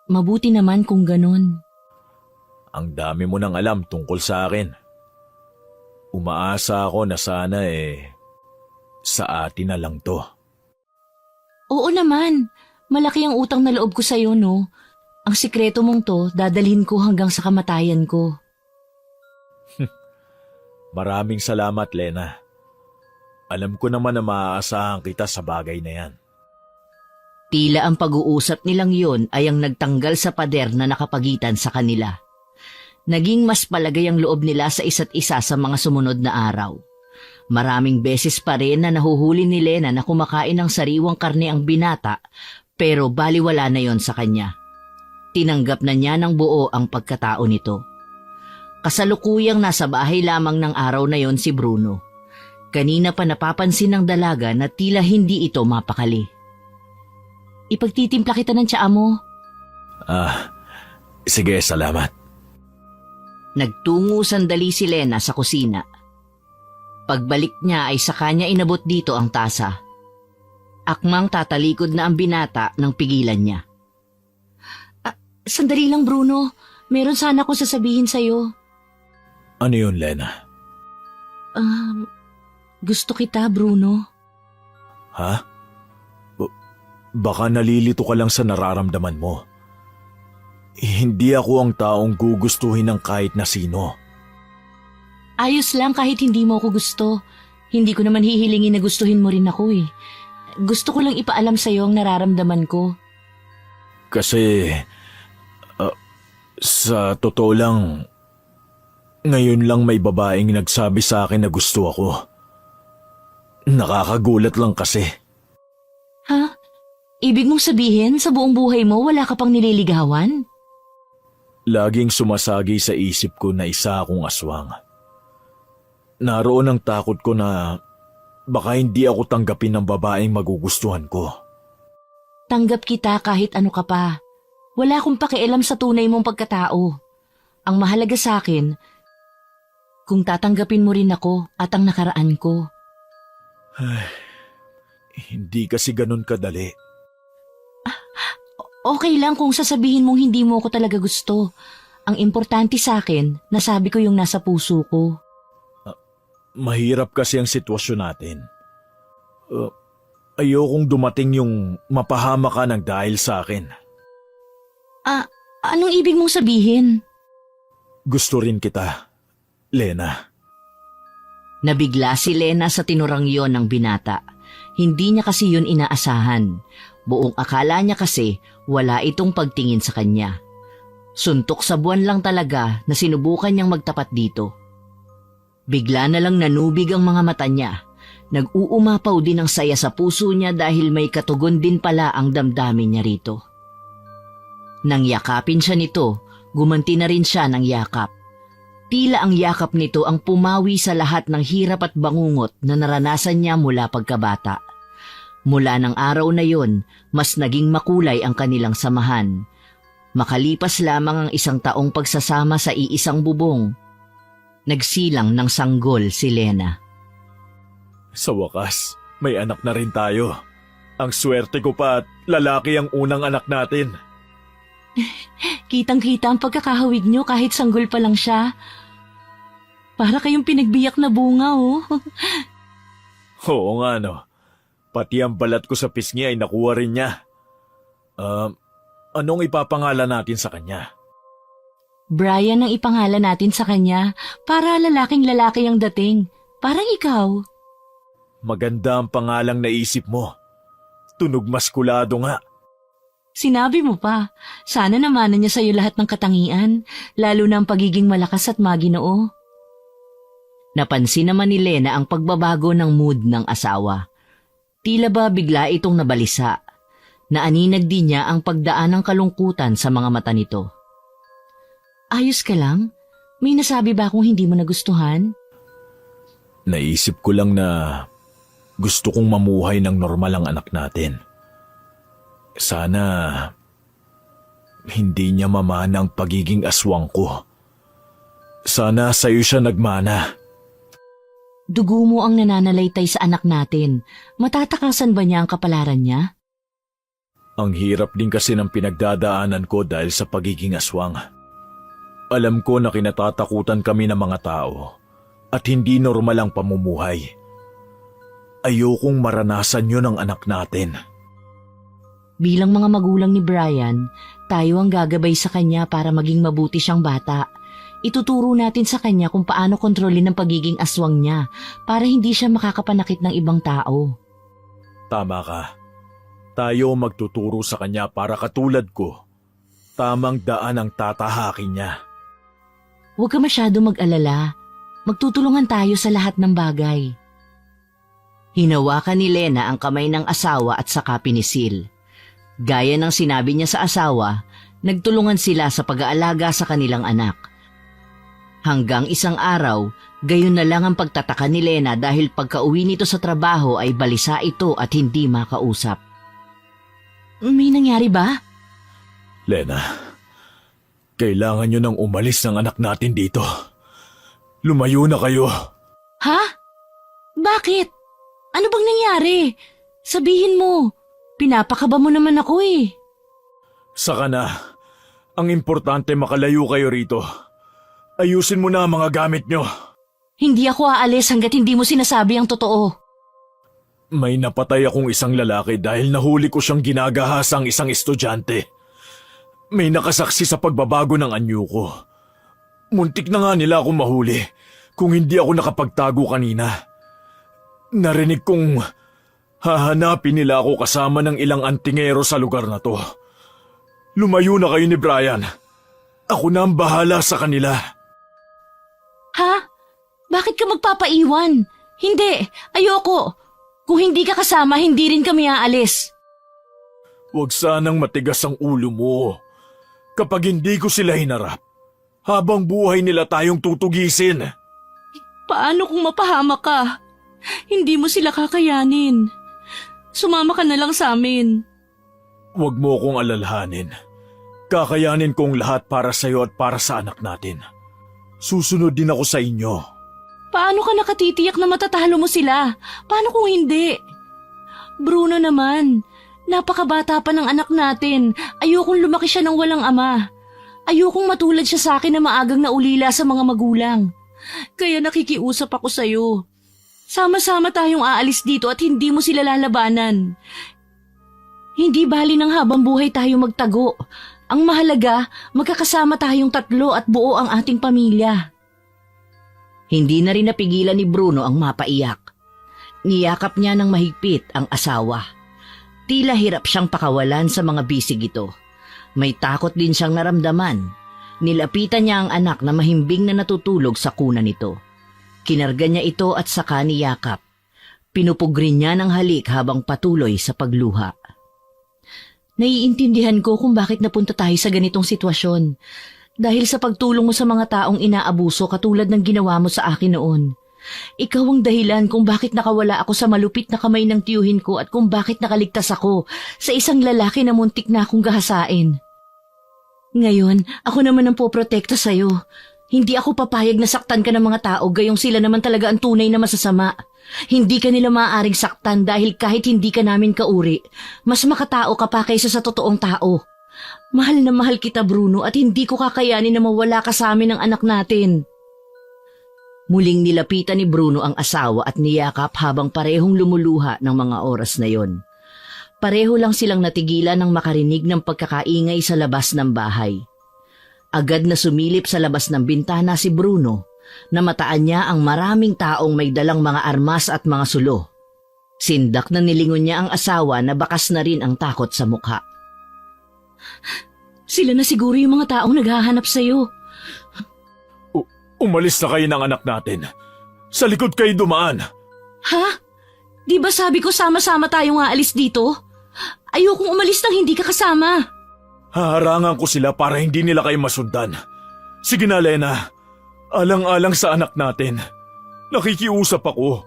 Mabuti naman kung ganun. Ang dami mo nang alam tungkol sa akin. Umaasa ako na sana sa atin na lang to. Oo naman. Malaki ang utang na loob ko sa'yo, no? Ang sikreto mong to, dadalhin ko hanggang sa kamatayan ko. Maraming salamat, Lena. Alam ko naman na maaasahan kita sa bagay na yan. Tila ang pag-uusap nilang yon ay ang nagtanggal sa pader na nakapagitan sa kanila. Naging mas palagay ang loob nila sa isa't isa sa mga sumunod na araw. Maraming beses pa rin na nahuhuli ni Lena na kumakain ng sariwang karne ang binata, pero baliwala na yon sa kanya. Tinanggap na niya ng buo ang pagkatao nito. Kasalukuyang nasa bahay lamang ng araw na yon si Bruno. Kanina pa napapansin ng dalaga na tila hindi ito mapakali. Ipagtitimpla kita ng tsaa mo. Sige, salamat. Nagtungo sandali si Lena sa kusina. Pagbalik niya ay sa kanya inabot dito ang tasa. Akmang tatalikod na ang binata nang pigilan niya. Sandali lang, Bruno. Meron sana akong sasabihin sa'yo. Ano yun, Lena? Gusto kita, Bruno. Ha? Baka nalilito ka lang sa nararamdaman mo. Hindi ako ang taong gugustuhin ng kahit na sino. Ayos lang kahit hindi mo ako gusto. Hindi ko naman hihilingin na gustuhin mo rin ako eh. Gusto ko lang ipaalam sa'yo ang nararamdaman ko. Kasi, sa totoo lang, ngayon lang may babaeng nagsabi sa akin na gusto ako. Nakakagulat lang kasi. Ha? Ibig mong sabihin sa buong buhay mo wala ka pang nililigawan? Laging sumasagi sa isip ko na isa akong aswang. Naroon ang takot ko na baka hindi ako tanggapin ng babaeng magugustuhan ko. Tanggap kita kahit ano ka pa. Wala akong pakialam sa tunay mong pagkatao. Ang mahalaga sa akin, kung tatanggapin mo rin ako at ang nakaraan ko. Hindi kasi ganun kadali. Okay lang kung sasabihin mong hindi mo ako talaga gusto. Ang importante sa akin, nasabi ko yung nasa puso ko. Mahirap kasi ang sitwasyon natin. Ayokong dumating yung mapahama ka ng dahil sa akin. Anong ibig mong sabihin? Gusto rin kita, Lena. Nabigla si Lena sa tinurang yon ng binata. Hindi niya kasi yun inaasahan. Buong akala niya kasi wala itong pagtingin sa kanya. Suntok sa buwan lang talaga na sinubukan niyang magtapat dito. Bigla na lang nanubig ang mga mata niya. Nag-uumapaw din ang saya sa puso niya dahil may katugon din pala ang damdamin niya rito. Nang yakapin siya nito, gumanti na rin siya ng yakap. Tila ang yakap nito ang pumawi sa lahat ng hirap at bangungot na naranasan niya mula pagkabata. Mula ng araw na yon, mas naging makulay ang kanilang samahan. Makalipas lamang ang 1 taong pagsasama sa iisang bubong, nagsilang ng sanggol si Lena. Sa wakas, may anak na rin tayo. Ang swerte ko pa at lalaki ang unang anak natin. Kitang-kita ang pagkakahawig niyo kahit sanggol pa lang siya. Para kayong pinagbiyak na bunga, oh. Oo nga no. Pati ang balat ko sa pisngi ay nakuha rin niya. Anong ipapangalan natin sa kanya? Brian ang ipangalan natin sa kanya para lalaking-lalaki ang dating. Parang ikaw. Maganda ang pangalang naisip mo. Tunog maskulado nga. Sinabi mo pa, sana namanan niya sa'yo lahat ng katangian, lalo na ang pagiging malakas at maginoo. Napansin naman ni Lena ang pagbabago ng mood ng asawa. Tila ba bigla itong nabalisa. Naaninag din niya ang pagdaan ng kalungkutan sa mga mata nito. Ayos ka lang? May nasabi ba akong hindi mo nagustuhan? Naisip ko lang na gusto kong mamuhay ng normal ang anak natin. Sana hindi niya mamana ang pagiging aswang ko. Sana sa'yo siya nagmana. Dugo mo ang nananalaytay sa anak natin. Matatakasan ba niya ang kapalaran niya? Ang hirap din kasi ng pinagdadaanan ko dahil sa pagiging aswang. Alam ko na kinatatakutan kami ng mga tao at hindi normal ang pamumuhay. Ayokong maranasan yun ng anak natin. Bilang mga magulang ni Brian, tayo ang gagabay sa kanya para maging mabuti siyang bata. Ituturo natin sa kanya kung paano kontrolin ang pagiging aswang niya para hindi siya makakapanakit ng ibang tao. Tama ka. Tayo magtuturo sa kanya para katulad ko. Tamang daan ang tatahakin niya. Huwag ka masyado mag-alala. Magtutulungan tayo sa lahat ng bagay. Hinawakan ni Lena ang kamay ng asawa at saka pinisil. Gaya ng sinabi niya sa asawa, nagtulungan sila sa pag-aalaga sa kanilang anak. Hanggang isang araw, gayon na lang ang pagtataka ni Lena dahil pagka-uwi nito sa trabaho ay balisa ito at hindi makausap. May nangyari ba? Lena, kailangan nyo nang umalis ng anak natin dito. Lumayo na kayo. Ha? Bakit? Ano bang nangyari? Sabihin mo. Pinapakaba mo naman ako eh. Saka na. Ang importante makalayo kayo rito. Ayusin mo na ang mga gamit nyo. Hindi ako aalis hanggat hindi mo sinasabi ang totoo. May napatay akong isang lalaki dahil nahuli ko siyang ginagahasang isang estudyante. May nakasaksi sa pagbabago ng anyo ko. Muntik na nga nila akong mahuli kung hindi ako nakapagtago kanina. Narinig kong hahanapin nila ako kasama ng ilang antingero sa lugar na to. Lumayo na kayo ni Brian. Ako na ang bahala sa kanila. Ha? Bakit ka magpapaiwan? Hindi, ayoko. Kung hindi ka kasama, hindi rin kami aalis. Huwag sanang matigas ang ulo mo. Kapag hindi ko sila hinarap, habang buhay nila tayong tutugisin. Paano kung mapahamak ka? Hindi mo sila kakayanin. Sumama ka na lang sa amin. Huwag mo kong alalahanin. Kakayanin kong lahat para sa'yo at para sa anak natin. Susunod din ako sa inyo. Paano ka nakatitiyak na matatalo mo sila? Paano kung hindi? Bruno naman, napakabata pa ng anak natin. Ayokong lumaki siya ng walang ama. Ayokong matulad siya sa akin na maagang naulila sa mga magulang. Kaya nakikiusap ako sa'yo. Sama-sama tayong aalis dito at hindi mo sila lalabanan. Hindi bali ng habang buhay tayo magtago. Ang mahalaga, magkakasama tayong 3 at buo ang ating pamilya. Hindi na rin napigilan ni Bruno ang mapaiyak. Niyakap niya ng mahigpit ang asawa. Tila hirap siyang pakawalan sa mga bisig ito. May takot din siyang naramdaman. Nilapitan niya ang anak na mahimbing na natutulog sa kuna nito. Kinarga niya ito at saka niyakap. Pinupugrin niya ng halik habang patuloy sa pagluha. Naiintindihan ko kung bakit napunta tayo sa ganitong sitwasyon. Dahil sa pagtulong mo sa mga taong inaabuso katulad ng ginawa mo sa akin noon. Ikaw ang dahilan kung bakit nakawala ako sa malupit na kamay ng tiyuhin ko at kung bakit nakaligtas ako sa isang lalaki na muntik na akong gahasain. Ngayon, ako naman ang poprotekta sa'yo. Hindi ako papayag na saktan ka ng mga tao gayong sila naman talaga ang tunay na masasama. Hindi ka nila maaaring saktan dahil kahit hindi ka namin kauri, mas makatao ka pa kaysa sa totoong tao. Mahal na mahal kita, Bruno, at hindi ko kakayanin na mawala ka sa amin ng anak natin. Muling nilapitan ni Bruno ang asawa at niyakap habang parehong lumuluha ng mga oras na yon. Pareho lang silang natigilan nang makarinig ng pagkakaingay sa labas ng bahay. Agad na sumilip sa labas ng bintana si Bruno. Namataan niya ang maraming taong may dalang mga armas at mga sulo. Sindak na nilingon niya ang asawa na bakas na rin ang takot sa mukha. Sila na siguro yung mga taong naghahanap sa'yo. Umalis na kayo ng anak natin. Sa likod kayo dumaan. Ha? Di ba sabi ko sama-sama tayong aalis dito? Ayokong umalis nang hindi ka kasama. Haharangan ko sila para hindi nila kayo masundan. Sige na, Lena. Alang-alang sa anak natin. Nakikiusap ako.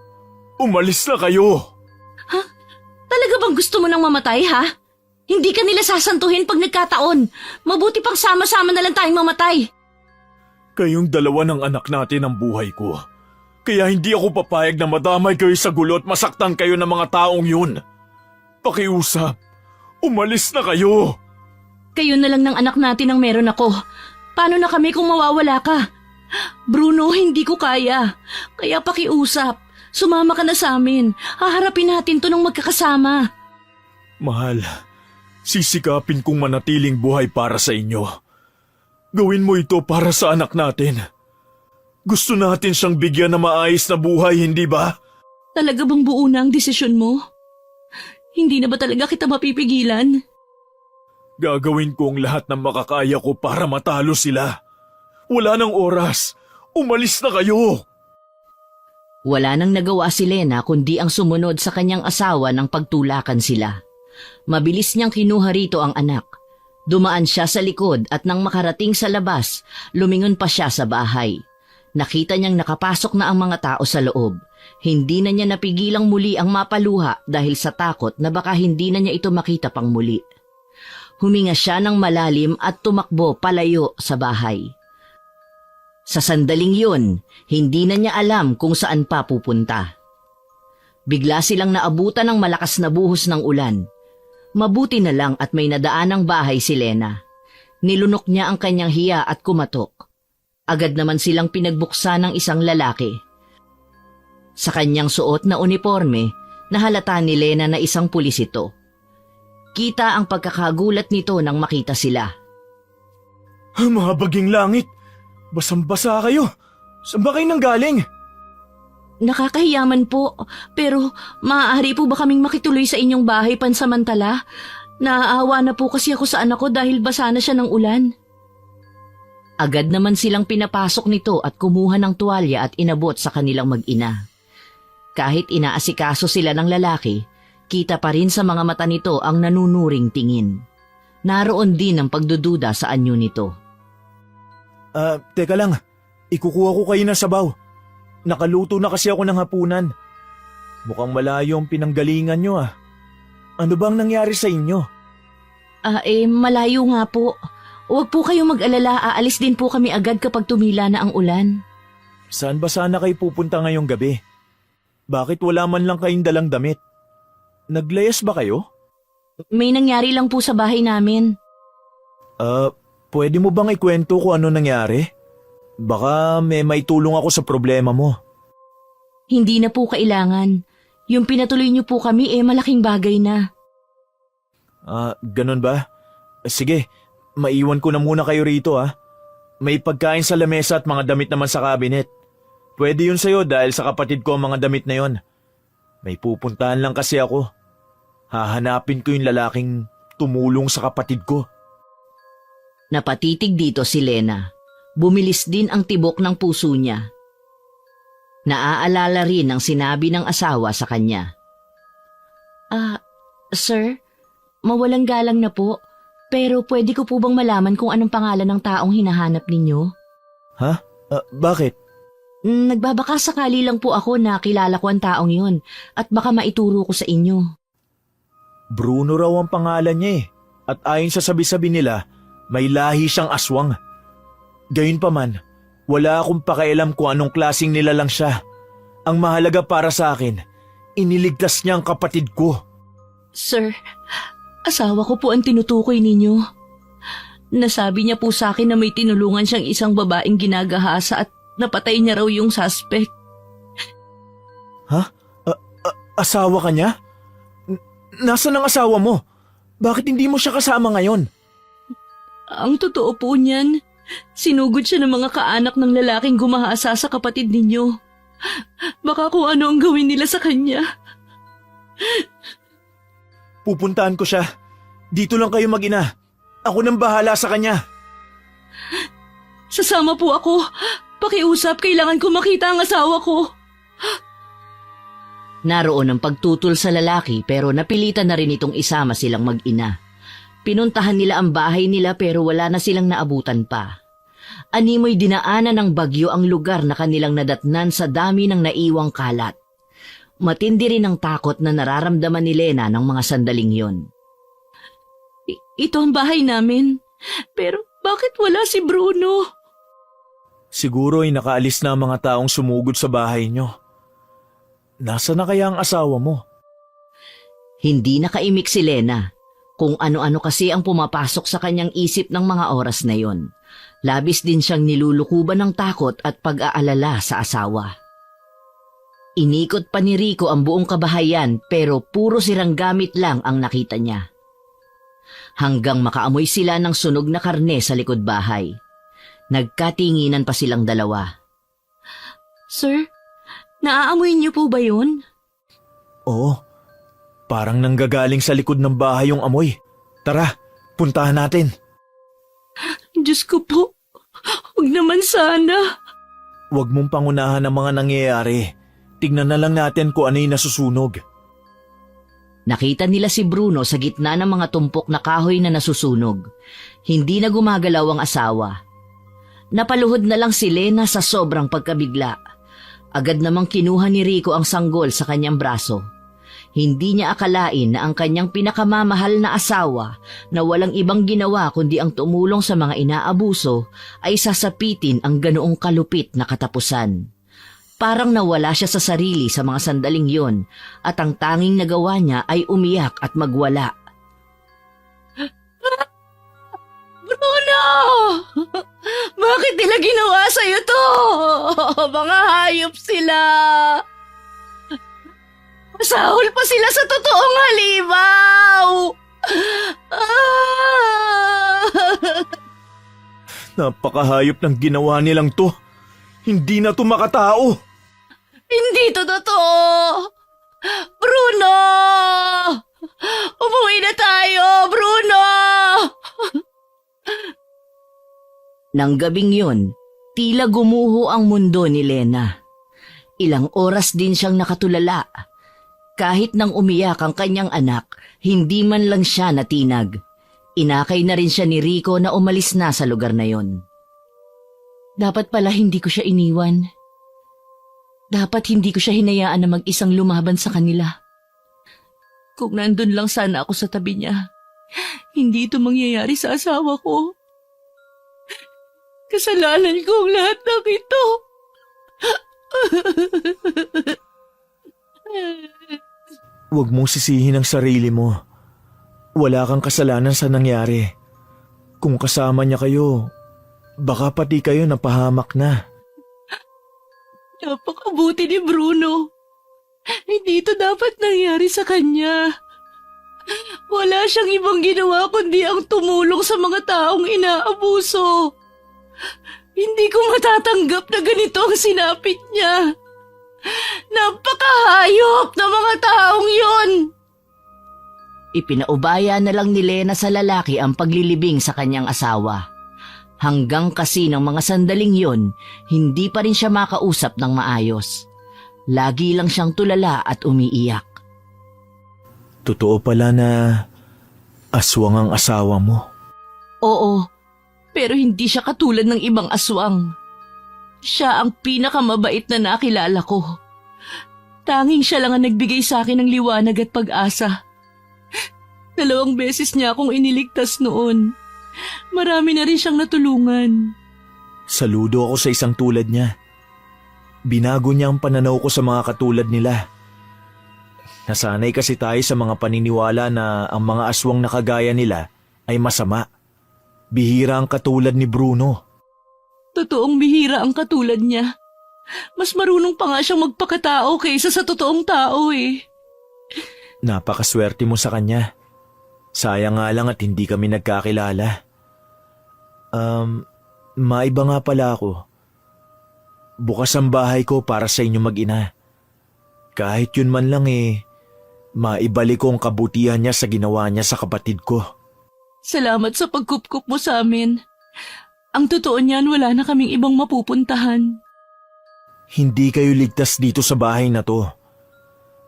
Umalis na kayo. Ha? Talaga bang gusto mo nang mamatay, ha? Hindi ka nila sasantuhin pag nagkataon. Mabuti pang sama-sama na lang tayong mamatay. Kayong dalawa ng anak natin ang buhay ko. Kaya hindi ako papayag na madamay kayo sa gulo at masaktan kayo ng mga taong yun. Pakiusap. Umalis na kayo. Kayo na lang ng anak natin ang meron ako. Paano na kami kung mawawala ka? Bruno, hindi ko kaya. Kaya pakiusap. Sumama ka na sa amin. Haharapin natin to ng magkakasama. Mahal, sisikapin kong manatiling buhay para sa inyo. Gawin mo ito para sa anak natin. Gusto natin siyang bigyan ng maayos na buhay, hindi ba? Talaga bang buo na ang desisyon mo? Hindi na ba talaga kita mapipigilan? Gagawin ko ang lahat ng makakaya ko para matalo sila. Wala nang oras. Umalis na kayo. Wala nang nagawa si Lena kundi ang sumunod sa kanyang asawa nang pagtulakan sila. Mabilis niyang kinuha rito ang anak. Dumaan siya sa likod at nang makarating sa labas, lumingon pa siya sa bahay. Nakita niyang nakapasok na ang mga tao sa loob. Hindi na niya napigilang muli ang mapaluha dahil sa takot na baka hindi na niya ito makita pang muli. Huminga siya ng malalim at tumakbo palayo sa bahay. Sa sandaling yun, hindi na niya alam kung saan pa pupunta. Bigla silang naabutan ng malakas na buhos ng ulan. Mabuti na lang at may nadaanang bahay si Lena. Nilunok niya ang kanyang hiya at kumatok. Agad naman silang pinagbuksan ng isang lalaki. Sa kanyang suot na uniforme, nahalata ni Lena na isang pulis ito. Kita ang pagkakagulat nito nang makita sila. Mga baging langit! Basang-basa kayo! Saan ba kayo nanggaling? Nakakahiyaman po, pero maaari po ba kaming makituloy sa inyong bahay pansamantala? Naaawa na po kasi ako sa anak ko dahil basa na siya ng ulan. Agad naman silang pinapasok nito at kumuha ng tuwalya at inabot sa kanilang mag-ina. Kahit inaasikaso sila ng lalaki, kita pa rin sa mga mata nito ang nanunuring tingin. Naroon din ang pagdududa sa anyo nito. Teka lang. Ikukuha ko kayo ng sabaw. Nakaluto na kasi ako ng hapunan. Mukhang malayo ang pinanggalingan nyo ah. Ano bang nangyari sa inyo? Malayo nga po. Huwag po kayong mag-alala, aalis din po kami agad kapag tumila na ang ulan. Saan ba sana kayo pupunta ngayong gabi? Bakit wala man lang kayong dalang damit? Naglayas ba kayo? May nangyari lang po sa bahay namin. Pwede mo bang ikwento kung ano nangyari? Baka may tulong ako sa problema mo. Hindi na po kailangan. Yung pinatuloy niyo po kami malaking bagay na. Ganun ba? Sige, maiwan ko na muna kayo rito ah. May pagkain sa lamesa at mga damit naman sa cabinet. Pwede yun sa'yo dahil sa kapatid ko ang mga damit na yon. May pupuntahan lang kasi ako. Hahanapin ko yung lalaking tumulong sa kapatid ko. Napatitig dito si Lena. Bumilis din ang tibok ng puso niya. Naaalala rin ang sinabi ng asawa sa kanya. Sir, mawalang galang na po. Pero pwede ko po bang malaman kung anong pangalan ng taong hinahanap ninyo? Ha? Bakit? Nagbabaka sakali lang po ako na kilala ko ang taong yon at baka maituro ko sa inyo. Bruno raw ang pangalan niya eh. At ayon sa sabi-sabi nila, may lahi siyang aswang. Gayunpaman, wala akong pakialam kung anong klaseng nilalang siya. Ang mahalaga para sa akin, iniligtas niya ang kapatid ko. Sir, asawa ko po ang tinutukoy ninyo. Nasabi niya po sa akin na may tinulungan siyang isang babaeng ginagahasa at napatay niya raw yung suspect. Ha? Asawa ka niya? Nasaan ang asawa mo? Bakit hindi mo siya kasama ngayon? Ang totoo po niyan, sinugod siya ng mga kaanak ng lalaking gumahasa sa kapatid ninyo. Baka kung ano ang gawin nila sa kanya. Pupuntahan ko siya. Dito lang kayo mag-ina. Ako nang bahala sa kanya. Sasama po ako. Pakiusap, kailangan ko makita ang asawa ko. Naroon ang pagtutol sa lalaki pero napilitan na rin itong isama silang mag-ina. Pinuntahan nila ang bahay nila pero wala na silang naabutan pa. Animoy dinaanan ng bagyo ang lugar na kanilang nadatnan sa dami ng naiwang kalat. Matindi rin ang takot na nararamdaman ni Lena ng mga sandaling yon. Ito ang bahay namin. Pero bakit wala si Bruno? Siguro ay nakaalis na ang mga taong sumugod sa bahay niyo. Nasa na kaya ang asawa mo? Hindi nakaimik si Lena. Kung ano-ano kasi ang pumapasok sa kanyang isip ng mga oras na yon. Labis din siyang nilulukuban ng takot at pag-aalala sa asawa. Inikot pa ni Rico ang buong kabahayan pero puro sirang gamit lang ang nakita niya. Hanggang makaamoy sila ng sunog na karne sa likod bahay. Nagkatinginan pa silang dalawa. Sir, naaamoy niyo po ba yun? Oo, parang nanggagaling sa likod ng bahay yung amoy. Tara, puntahan natin. Diyos ko po, huwag naman sana. Huwag mong pangunahan ang mga nangyayari. Tignan na lang natin kung ano yung nasusunog. Nakita nila si Bruno sa gitna ng mga tumpok na kahoy na nasusunog. Hindi na gumagalaw ang asawa. Napaluhod na lang si Lena sa sobrang pagkabigla. Agad namang kinuha ni Rico ang sanggol sa kanyang braso. Hindi niya akalain na ang kanyang pinakamamahal na asawa na walang ibang ginawa kundi ang tumulong sa mga inaabuso ay sasapitin ang ganoong kalupit na katapusan. Parang nawala siya sa sarili sa mga sandaling yon at ang tanging nagawa niya ay umiyak at magwala. Bruno! Bakit nila ginawa sa'yo to? Mga hayop sila! Masahol pa sila sa totoong halimaw! Napakahayop ng ginawa nilang to. Hindi na to makatao. Hindi to totoo! Bruno! Umuwi na tayo, Bruno! Nang gabing yun, tila gumuho ang mundo ni Lena. Ilang oras din siyang nakatulala. Kahit nang umiyak ang kanyang anak, hindi man lang siya natinag. Inakay na rin siya ni Rico na umalis na sa lugar na yon. Dapat pala hindi ko siya iniwan. Dapat hindi ko siya hinayaan na mag-isang lumaban sa kanila. Kung nandun lang sana ako sa tabi niya, hindi ito mangyayari sa asawa ko. Kasalanan ko ang lahat ng ito. Huwag mong sisihin ang sarili mo. Wala kang kasalanan sa nangyari. Kung kasama niya kayo, baka pati kayo napahamak na. Napakabuti ni Bruno. Hindi ito dapat nangyari sa kanya. Wala siyang ibang ginawa kundi ang tumulong sa mga taong inaabuso. Hindi ko matatanggap na ganito ang sinapit niya. Napakahayop na mga taong yon. Ipinaubaya na lang ni Lena sa lalaki ang paglilibing sa kanyang asawa. Hanggang kasi ng mga sandaling yon, hindi pa rin siya makausap ng maayos. Lagi lang siyang tulala at umiiyak. Totoo pala na aswang ang asawa mo. Oo, pero hindi siya katulad ng ibang aswang. Siya ang pinakamabait na nakilala ko. Tanging siya lang ang nagbigay sa akin ng liwanag at pag-asa. 2 beses niya akong iniligtas noon. Marami na rin siyang natulungan. Saludo ako sa isang tulad niya. Binago niya ang pananaw ko sa mga katulad nila. Nasanay kasi tayo sa mga paniniwala na ang mga aswang na kagaya nila ay masama. Bihira ang katulad ni Bruno. Totoong bihira ang katulad niya. Mas marunong pa nga siyang magpakatao kaysa sa totoong tao eh. Napakaswerte mo sa kanya. Sayang nga lang at hindi kami nagkakilala. Maiba nga pala ako. Bukas ang bahay ko para sa inyo mag-ina. Kahit yun man lang maibalik ko ang kabutihan niya sa ginawa niya sa kapatid ko. Salamat sa pagkupkup mo sa amin. Ang totoo niyan, wala na kaming ibang mapupuntahan. Hindi kayo ligtas dito sa bahay na to.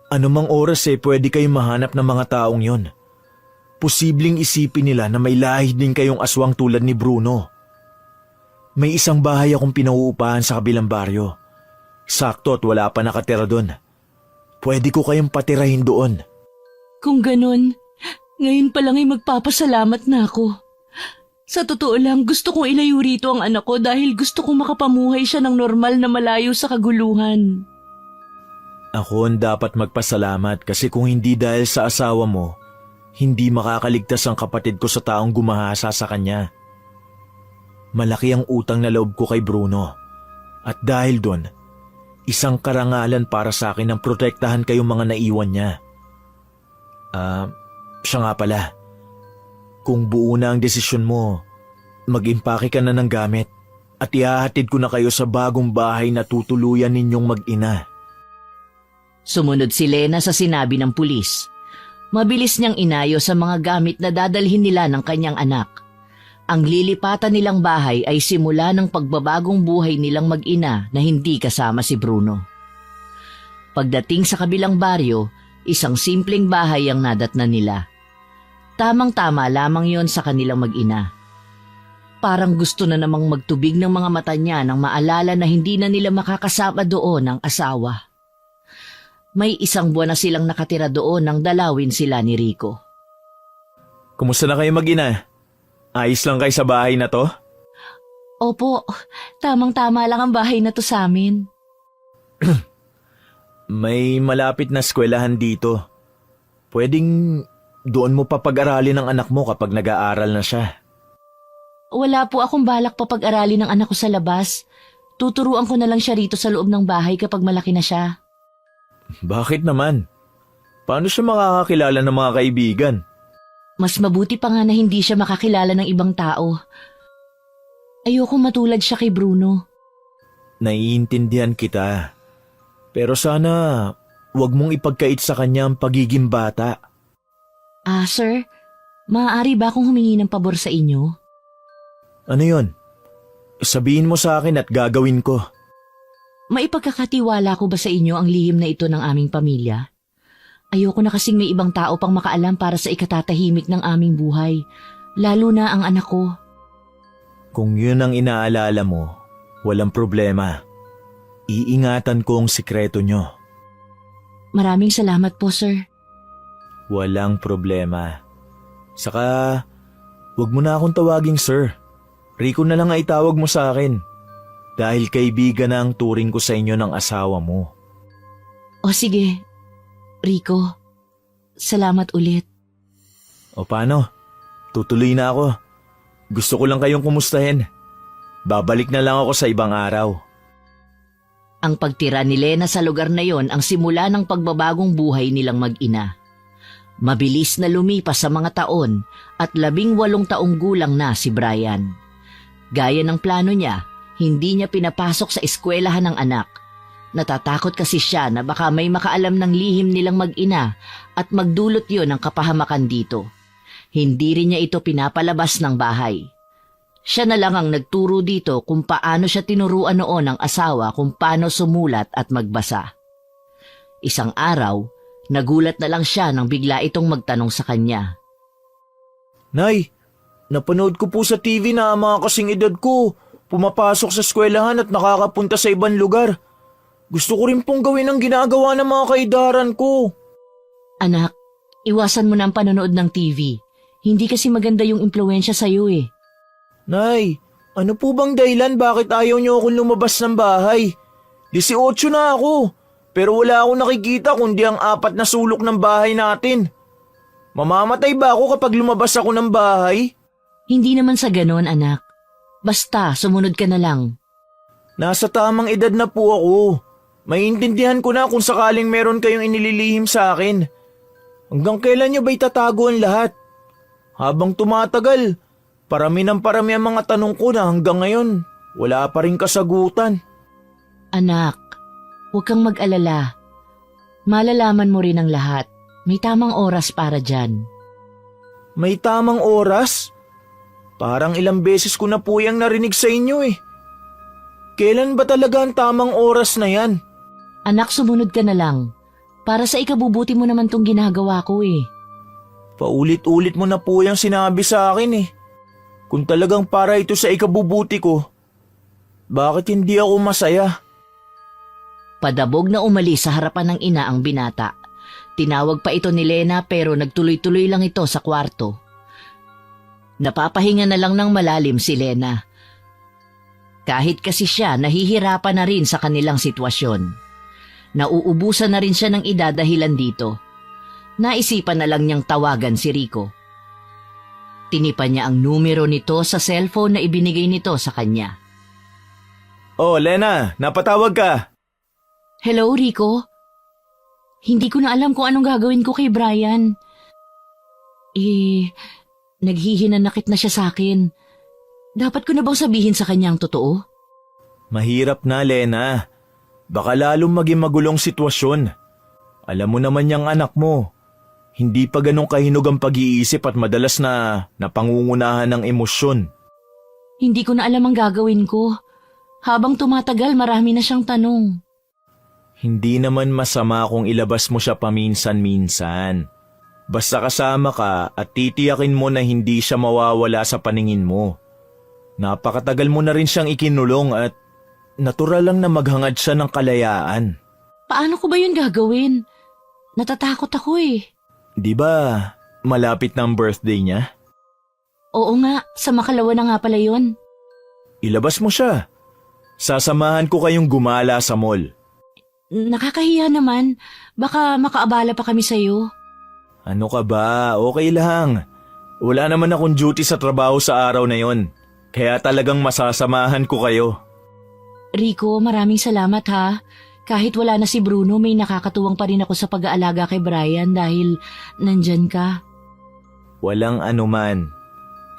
Anumang oras pwede kayong mahanap ng mga taong yon. Posibleng isipin nila na may lahi din kayong aswang tulad ni Bruno. May isang bahay akong pinauupahan sa kabilang baryo. Sakto at wala pa nakatira doon. Pwede ko kayong patirahin doon. Kung ganun, ngayon pa lang ay magpapasalamat na ako. Sa totoo lang, gusto kong ilayo rito ang anak ko dahil gusto kong makapamuhay siya ng normal na malayo sa kaguluhan. Ako ang dapat magpasalamat kasi kung hindi dahil sa asawa mo, hindi makakaligtas ang kapatid ko sa taong gumahasa sa kanya. Malaki ang utang na loob ko kay Bruno. At dahil doon, isang karangalan para sa akin ang protektahan kayong mga naiwan niya. Siya nga pala. Kung buo na ang desisyon mo, mag-impake ka na ng gamit at ihahatid ko na kayo sa bagong bahay na tutuluyan ninyong mag-ina. Sumunod si Lena sa sinabi ng pulis. Mabilis niyang inayo sa mga gamit na dadalhin nila ng kanyang anak. Ang lilipatan nilang bahay ay simula ng pagbabagong buhay nilang mag-ina na hindi kasama si Bruno. Pagdating sa kabilang baryo, isang simpleng bahay ang nadatnan nila. Tamang-tama lamang yon sa kanilang mag-ina. Parang gusto na namang magtubig ng mga mata niya nang maalala na hindi na nila makakasama doon ang asawa. May 1 buwan na silang nakatira doon nang dalawin sila ni Rico. Kumusta na kayo mag-ina? Ayos lang kayo sa bahay na to? Opo, tamang-tama lang ang bahay na to sa amin. May malapit na eskwelahan dito. Pwedeng doon mo papag-aralin ang anak mo kapag nag-aaral na siya. Wala po akong balak papag-aralin ng anak ko sa labas. Tuturuan ko na lang siya rito sa loob ng bahay kapag malaki na siya. Bakit naman? Paano siya makakakilala ng mga kaibigan? Mas mabuti pa nga na hindi siya makakilala ng ibang tao. Ayoko matulad siya kay Bruno. Naiintindihan kita. Pero sana wag mong ipagkait sa kanya ang pagiging bata. Sir, maaari ba akong humingi ng pabor sa inyo? Ano yon? Sabihin mo sa akin at gagawin ko. Maipagkakatiwala ko ba sa inyo ang lihim na ito ng aming pamilya? Ayoko na kasing may ibang tao pang makaalam para sa ikatatahimik ng aming buhay, lalo na ang anak ko. Kung yun ang inaalala mo, walang problema. Iingatan ko ang sikreto nyo. Maraming salamat po, sir. Walang problema. Saka, wag mo na akong tawaging sir. Rico na lang ay tawag mo sa akin. Dahil kaibigan na ang turing ko sa inyo ng asawa mo. O sige, Rico. Salamat ulit. O paano? Tutuloy na ako. Gusto ko lang kayong kumustahin. Babalik na lang ako sa ibang araw. Ang pagtira ni Lena sa lugar na yon ang simula ng pagbabagong buhay nilang mag-ina. Mabilis na lumipas sa mga taon at 18 taong gulang na si Brian. Gaya ng plano niya, hindi niya pinapasok sa eskwelahan ng anak. Natatakot kasi siya na baka may makaalam ng lihim nilang mag-ina at magdulot yon ng kapahamakan dito. Hindi rin niya ito pinapalabas ng bahay. Siya na lang ang nagturo dito kung paano siya tinuruan noon ng asawa kung paano sumulat at magbasa. Isang araw, nagulat na lang siya nang bigla itong magtanong sa kanya. Nay, Napanood ko po sa TV na mga kasing edad ko pumapasok sa eskwelahan at nakakapunta sa ibang lugar. Gusto ko rin pong gawin ang ginagawa ng mga kaidaran ko. Anak, iwasan mo na ang panonood ng TV. Hindi kasi maganda yung impluensya sa'yo eh. Nay, ano po bang dahilan bakit ayaw niyo akong lumabas ng bahay? 18 na ako, pero wala akong nakikita kundi ang 4 na sulok ng bahay natin. Mamamatay ba ako kapag lumabas ako ng bahay? Hindi naman sa ganon, anak. Basta, sumunod ka na lang. Nasa tamang edad na po ako. Maiintindihan ko na kung sakaling meron kayong inililihim sa akin. Hanggang kailan niyo ba'y tatago ang lahat? Habang tumatagal, parami ang mga tanong ko na hanggang ngayon, wala pa rin kasagutan. Anak, huwag kang mag-alala. Malalaman mo rin ang lahat. May tamang oras para dyan. May tamang oras? Parang ilang beses ko na po yung narinig sa inyo eh. Kailan ba talaga ang tamang oras na yan? Anak, sumunod ka na lang. Para sa ikabubuti mo naman tong ginagawa ko eh. Paulit-ulit mo na po yung sinabi sa akin eh. Kung talagang para ito sa ikabubuti ko, bakit hindi ako masaya? Padabog na umalis sa harapan ng ina ang binata. Tinawag pa ito ni Lena pero nagtuloy-tuloy lang ito sa kwarto. Napapahinga na lang ng malalim si Lena. Kahit kasi siya nahihirapan na rin sa kanilang sitwasyon. Nauubusan na rin siya ng idadahilan dito. Naisipan na lang niyang tawagan si Rico. Tinipan niya ang numero nito sa cellphone na ibinigay nito sa kanya. Oh, Lena, napatawag ka. Hello, Rico? Hindi ko na alam kung anong gagawin ko kay Brian. Naghihinanakit na siya sa akin. Dapat ko na bang sabihin sa kanya ang totoo? Mahirap na, Lena. Baka lalong maging magulong sitwasyon. Alam mo naman yung anak mo. Hindi pa ganun kahinog ang pag-iisip at madalas na napangungunahan ng emosyon. Hindi ko na alam ang gagawin ko. Habang tumatagal, marami na siyang tanong. Hindi naman masama kung ilabas mo siya paminsan-minsan. Basta kasama ka at titiyakin mo na hindi siya mawawala sa paningin mo. Napakatagal mo na rin siyang ikinulong at natural lang na maghangad siya ng kalayaan. Paano ko ba yun gagawin? Natatakot ako eh. Di ba malapit na ang birthday niya? Oo nga, sa makalawa na nga pala yun. Ilabas mo siya. Sasamahan ko kayong gumala sa mall. Nakakahiya naman. Baka makaabala pa kami sa'yo. Ano ka ba? Okay lang. Wala naman akong duty sa trabaho sa araw na yon. Kaya talagang masasamahan ko kayo. Rico, maraming salamat ha. Kahit wala na si Bruno, may nakakatuwang pa rin ako sa pag-aalaga kay Brian dahil nandyan ka. Walang anuman.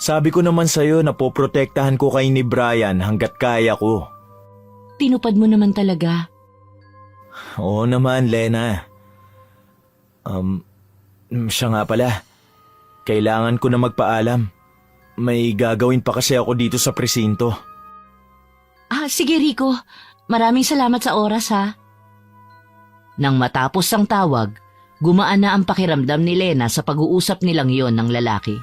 Sabi ko naman sa'yo na poprotektahan ko kay ni Brian hanggat kaya ko. Tinupad mo naman talaga. Oo naman, Lena. Siya nga pala. Kailangan ko na magpaalam. May gagawin pa kasi ako dito sa presinto. Sige Rico. Maraming salamat sa oras ha. Nang matapos ang tawag, gumaan na ang pakiramdam ni Lena sa pag-uusap nilang yon ng lalaki.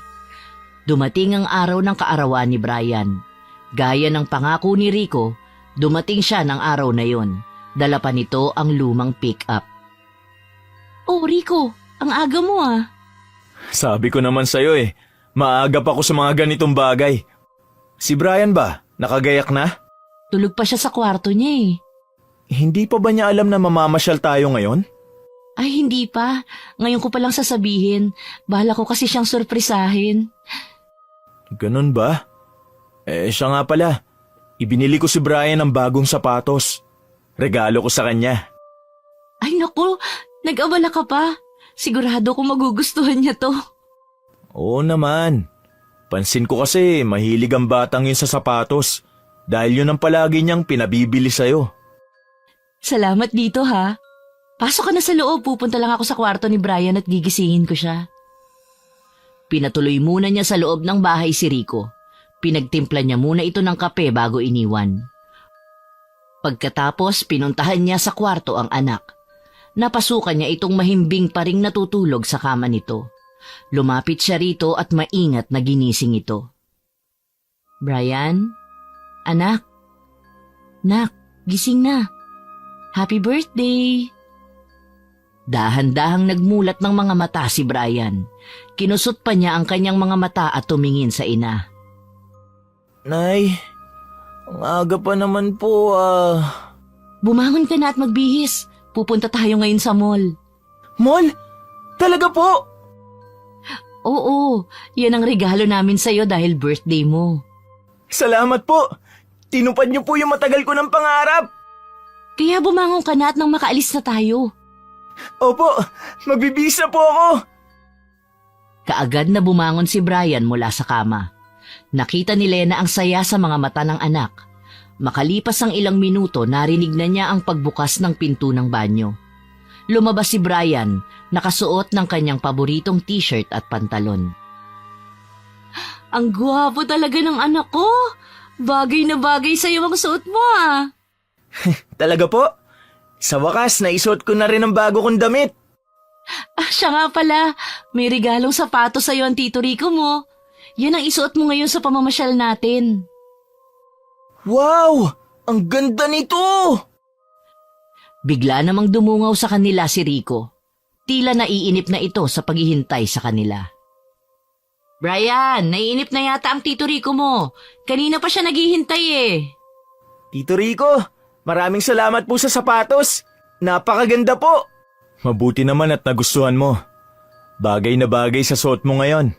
Dumating ang araw ng kaarawan ni Brian. Gaya ng pangako ni Rico, dumating siya ng araw na yon. Dala pa nito ang lumang pick-up. Oh Rico, ang aga mo ah. Sabi ko naman sa'yo eh, maagap ako sa mga ganitong bagay. Si Brian ba? Nakagayak na? Tulog pa siya sa kwarto niya eh. Hindi pa ba niya alam na mamamasyal tayo ngayon? Ay hindi pa. Ngayon ko palang sasabihin. Bahala ko kasi siyang sorpresahin. Ganun ba? Siya nga pala. Ibinili ko si Brian ng bagong sapatos. Regalo ko sa kanya. Ay naku, nag-abala ka pa. Sigurado kong magugustuhan niya to. Oo naman. Pansin ko kasi mahilig ang batang yun sa sapatos. Dahil yun ang palagi niyang pinabibili sa'yo. Salamat dito ha. Pasok ka na sa loob, pupunta lang ako sa kwarto ni Brian at gigisingin ko siya. Pinatuloy muna niya sa loob ng bahay si Rico. Pinagtimpla niya muna ito ng kape bago iniwan. Pagkatapos, pinuntahan niya sa kwarto ang anak. Napasukan niya itong mahimbing pa ring natutulog sa kama nito. Lumapit siya rito at maingat na ginising ito. Brian? Anak? Nak, gising na. Happy birthday! Dahan-dahang nagmulat ng mga mata si Brian. Kinusot pa niya ang kanyang mga mata at tumingin sa ina. Nay, ang aga pa naman po Bumangon ka na at magbihis. Pupunta tayo ngayon sa mall. Mall? Talaga po? Oo, yan ang regalo namin sa'yo dahil birthday mo. Salamat po. Tinupad niyo po yung matagal ko ng pangarap. Kaya bumangon ka na at nang makaalis na tayo. Opo, magbibihis na po ako. Kaagad na bumangon si Brian mula sa kama. Nakita ni Lena ang saya sa mga mata ng anak. Makalipas ang ilang minuto, narinig na niya ang pagbukas ng pinto ng banyo. Lumabas si Brian, nakasuot ng kanyang paboritong t-shirt at pantalon. Ang gwapo talaga ng anak ko. Bagay na bagay sa'yo ang suot mo Talaga po? Sa wakas, naisuot ko na rin ang bago kong damit. Siya nga pala, may regalong sapatos sa'yo ang Tito Rico mo. Yan ang isuot mo ngayon sa pamamasyal natin. Wow! Ang ganda nito! Bigla namang dumungaw sa kanila si Rico. Tila naiinip na ito sa paghihintay sa kanila. Brian, naiinip na yata ang Tito Rico mo. Kanina pa siya naghihintay Tito Rico, maraming salamat po sa sapatos. Napakaganda po. Mabuti naman at nagustuhan mo. Bagay na bagay sa suot mo ngayon.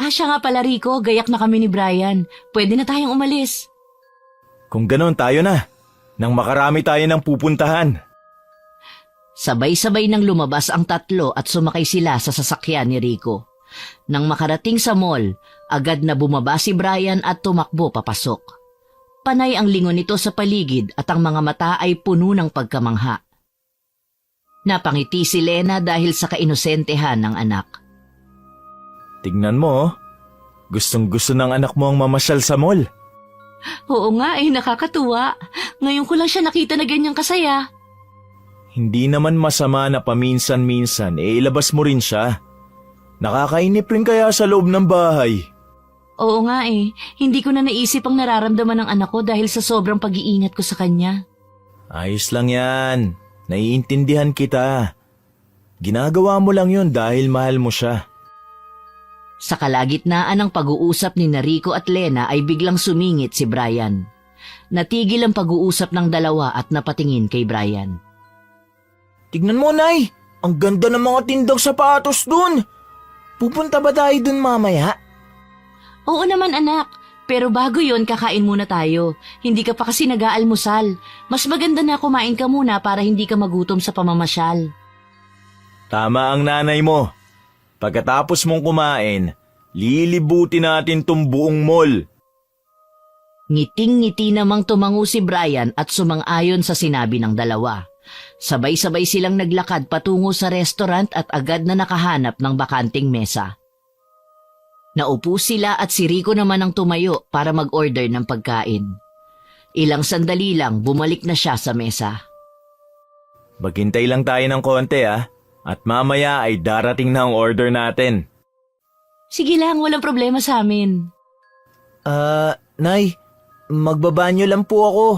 Siya nga pala Rico, gayak na kami ni Brian. Pwede na tayong umalis. Kung ganon tayo na, nang makarami tayo ng pupuntahan. Sabay-sabay nang lumabas ang tatlo at sumakay sila sa sasakyan ni Rico. Nang makarating sa mall, agad na bumaba si Brian at tumakbo papasok. Panay ang lingon nito sa paligid at ang mga mata ay puno ng pagkamangha. Napangiti si Lena dahil sa kainosentehan ng anak. Tignan mo, gustong-gusto ng anak mo ang mamasyal sa mall. Oo nga nakakatuwa. Ngayon ko lang siya nakita na ganyang kasaya. Hindi naman masama na paminsan-minsan ilabas mo rin siya. Nakakainip rin kaya sa loob ng bahay. Oo nga hindi ko na naisip ang nararamdaman ng anak ko dahil sa sobrang pag-iingat ko sa kanya. Ayos lang yan. Naiintindihan kita. Ginagawa mo lang yun dahil mahal mo siya. Sa kalagitnaan ng pag-uusap ni Rico at Lena ay biglang sumingit si Brian. Natigil ang pag-uusap ng dalawa at napatingin kay Brian. Tignan mo, Nay. Ang ganda ng mga tindang sapatos dun. Pupunta ba tayo dun mamaya? Oo naman anak, pero bago yon kakain muna tayo. Hindi ka pa kasi nag-aalmusal. Mas maganda na kumain ka muna para hindi ka magutom sa pamamasyal. Tama ang nanay mo. Pagkatapos mong kumain, lilibutin natin tong buong mall. Ngiting-ngiti namang tumango si Brian at sumang-ayon sa sinabi ng dalawa. Sabay-sabay silang naglakad patungo sa restaurant at agad na nakahanap ng bakanting mesa. Naupo sila at si Rico naman ang tumayo para mag-order ng pagkain. Ilang sandali lang bumalik na siya sa mesa. Maghintay lang tayo ng konti at mamaya ay darating na ang order natin. Sige lang, walang problema sa amin. Nay, magbabanyo lang po ako.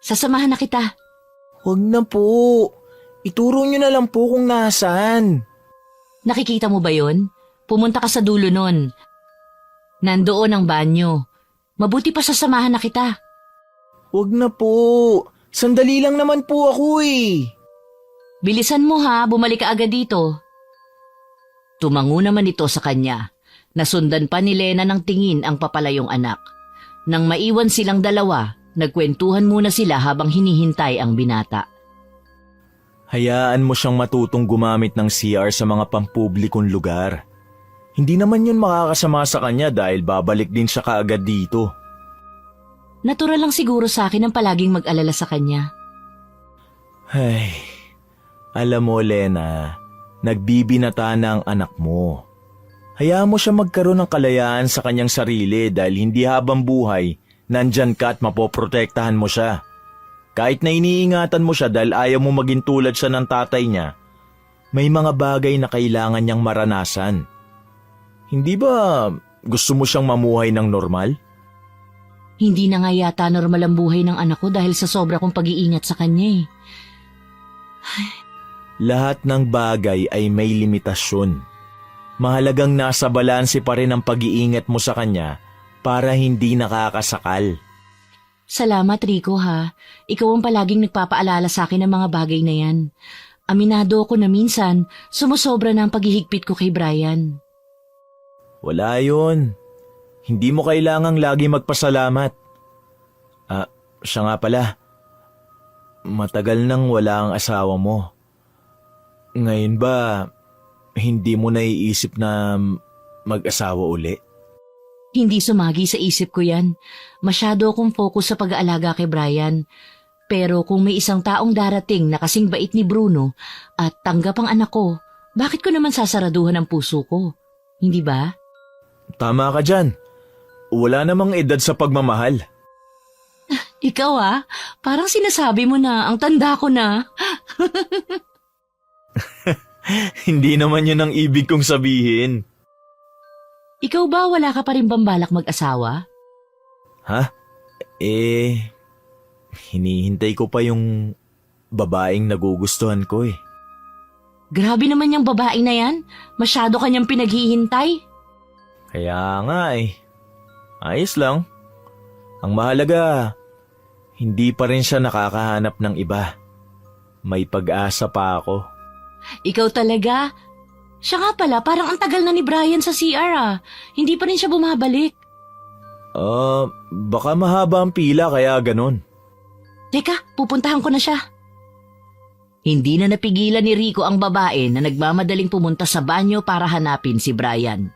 Sasamahan na kita. Huwag na po. Ituro niyo na lang po kung nasaan. Nakikita mo ba yon? Pumunta ka sa dulo nun. Nandoon ang banyo. Mabuti pa sasamahan na kita. Huwag na po. Sandali lang naman po ako Bilisan mo bumalik ka agad dito. Tumango naman ito sa kanya. Nasundan pa ni Lena ng tingin ang papalayong anak. Nang maiwan silang dalawa, nagkwentuhan muna sila habang hinihintay ang binata. Hayaan mo siyang matutong gumamit ng CR sa mga pampublikong lugar. Hindi naman yun makakasama sa kanya dahil babalik din siya kaagad dito. Natural lang siguro sa akin ang palaging mag-alala sa kanya. Ay, alam mo Lena, nagbibinata na ang anak mo. Hayaan mo siya magkaroon ng kalayaan sa kanyang sarili dahil hindi habang buhay, nandyan ka at mapoprotektahan mo siya. Kahit na iniingatan mo siya dahil ayaw mo maging tulad siya ng tatay niya, May mga bagay na kailangan niyang maranasan. Hindi ba gusto mo siyang mamuhay ng normal? Hindi na nga yata normal ang buhay ng anak ko dahil sa sobra kong pag-iingat sa kanya eh. Lahat ng bagay ay may limitasyon. Mahalagang nasa balanse pa rin ang pag-iingat mo sa kanya para hindi nakakasakal. Salamat Rico ha. Ikaw ang palaging nagpapaalala sa akin ng mga bagay na yan. Aminado ako na minsan sumusobra na ang paghihigpit ko kay Brian. Wala yun. Hindi mo kailangang lagi magpasalamat. Siya nga pala. Matagal nang wala ang asawa mo. Ngayon ba, hindi mo naiisip na mag-asawa uli? Hindi sumagi sa isip ko yan. Masyado akong focus sa pag-aalaga kay Brian. Pero kung may isang taong darating na kasing bait ni Bruno at tanggap ang anak ko, bakit ko naman sasaraduhan ang puso ko? Hindi ba? Tama ka dyan. Wala namang edad sa pagmamahal. Ikaw parang sinasabi mo na ang tanda ko na. Hindi naman yun ang ibig kong sabihin. Ikaw ba wala ka pa rin bambalak mag-asawa? Ha? Hinihintay ko pa yung babaeng nagugustuhan ko eh. Grabe naman yung babae na yan. Masyado kanyang pinaghihintay. Kaya nga eh. Ayos lang. Ang mahalaga, hindi pa rin siya nakakahanap ng iba. May pag-asa pa ako. Ikaw talaga? Siya nga pala, parang ang tagal na ni Brian sa CR Hindi pa rin siya bumabalik. Baka mahaba ang pila kaya ganon. Teka, pupuntahan ko na siya. Hindi na napigilan ni Rico ang babae na nagmamadaling pumunta sa banyo para hanapin si Brian.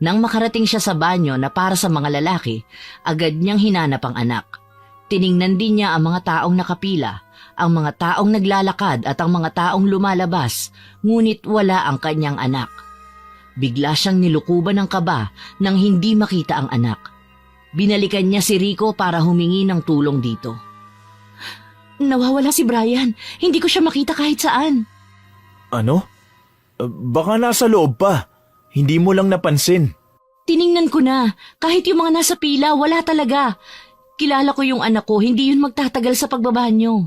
Nang makarating siya sa banyo na para sa mga lalaki, agad niyang hinanap ang anak. Tiningnan din niya ang mga taong nakapila, ang mga taong naglalakad at ang mga taong lumalabas, ngunit wala ang kanyang anak. Bigla siyang nilukuban ng kaba nang hindi makita ang anak. Binalikan niya si Rico para humingi ng tulong dito. Nawawala si Brian. Hindi ko siya makita kahit saan. Ano? Baka nasa loob pa. Hindi mo lang napansin. Tiningnan ko na. Kahit yung mga nasa pila, wala talaga. Kilala ko yung anak ko, hindi yun magtatagal sa pagbabanyo.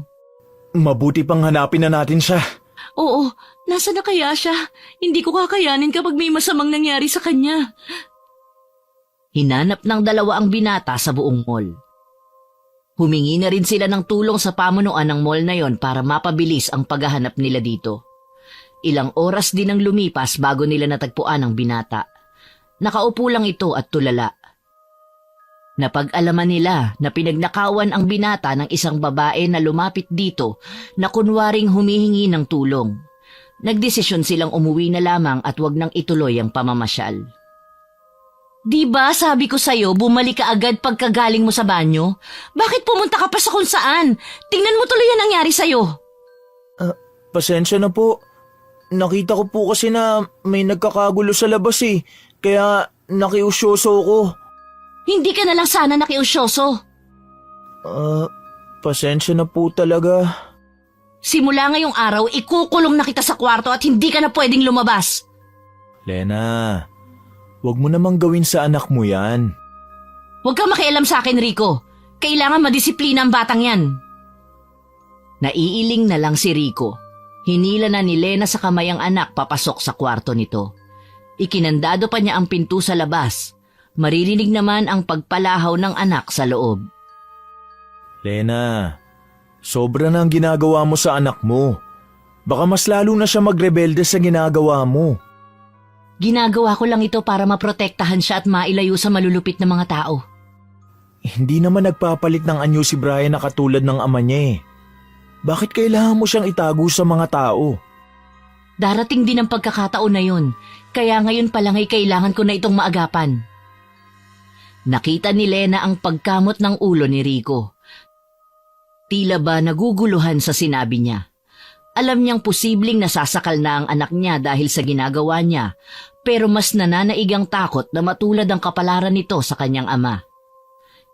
Mabuti pang hanapin na natin siya. Oo, nasa na kaya siya? Hindi ko kakayanin kapag may masamang nangyari sa kanya. Hinanap ng dalawa ang binata sa buong mall. Humingi na rin sila ng tulong sa pamunuan ng mall na yon para mapabilis ang paghahanap nila dito. Ilang oras din ang lumipas bago nila natagpuan ang binata. Nakaupo lang ito at tulala. Napag-alaman nila na pinagnakawan ang binata ng isang babae na lumapit dito na kunwaring humihingi ng tulong. Nagdesisyon silang umuwi na lamang at wag nang ituloy ang pamamasyal. Di ba sabi ko sa'yo bumalik ka agad pagkagaling mo sa banyo? Bakit pumunta ka pa sa kung saan? Tingnan mo tuloy ang nangyari sa'yo. Pasensya na po. Nakita ko po kasi na may nagkakagulo sa labas eh. Kaya nakiusyoso ko. Hindi ka na lang sana nakiusyoso. Pasensya na po talaga. Simula ngayong araw, ikukulong na kita sa kwarto at hindi ka na pwedeng lumabas. Lena, wag mo namang gawin sa anak mo yan. Huwag kang makialam sa akin, Rico. Kailangan madisiplina ang batang yan. Naiiling na lang si Rico. Hinila na ni Lena sa kamay ang anak papasok sa kwarto nito. Ikinandado pa niya ang pinto sa labas. Maririnig naman ang pagpalahaw ng anak sa loob. Lena, sobra na ang ginagawa mo sa anak mo. Baka mas lalo na siya magrebelde sa ginagawa mo. Ginagawa ko lang ito para maprotektahan siya at mailayo sa malulupit na mga tao. Hindi naman nagpapalit ng anyo si Brian na katulad ng ama niya eh. Bakit kailangan mo siyang itago sa mga tao? Darating din ang pagkakataon na yun, kaya ngayon pa lang ay kailangan ko na itong maagapan. Nakita ni Lena ang pagkamot ng ulo ni Rico. Tila ba naguguluhan sa sinabi niya. Alam niyang posibleng nasasakal na ang anak niya dahil sa ginagawa niya, pero mas nananaig ang takot na matulad ang kapalaran nito sa kanyang ama.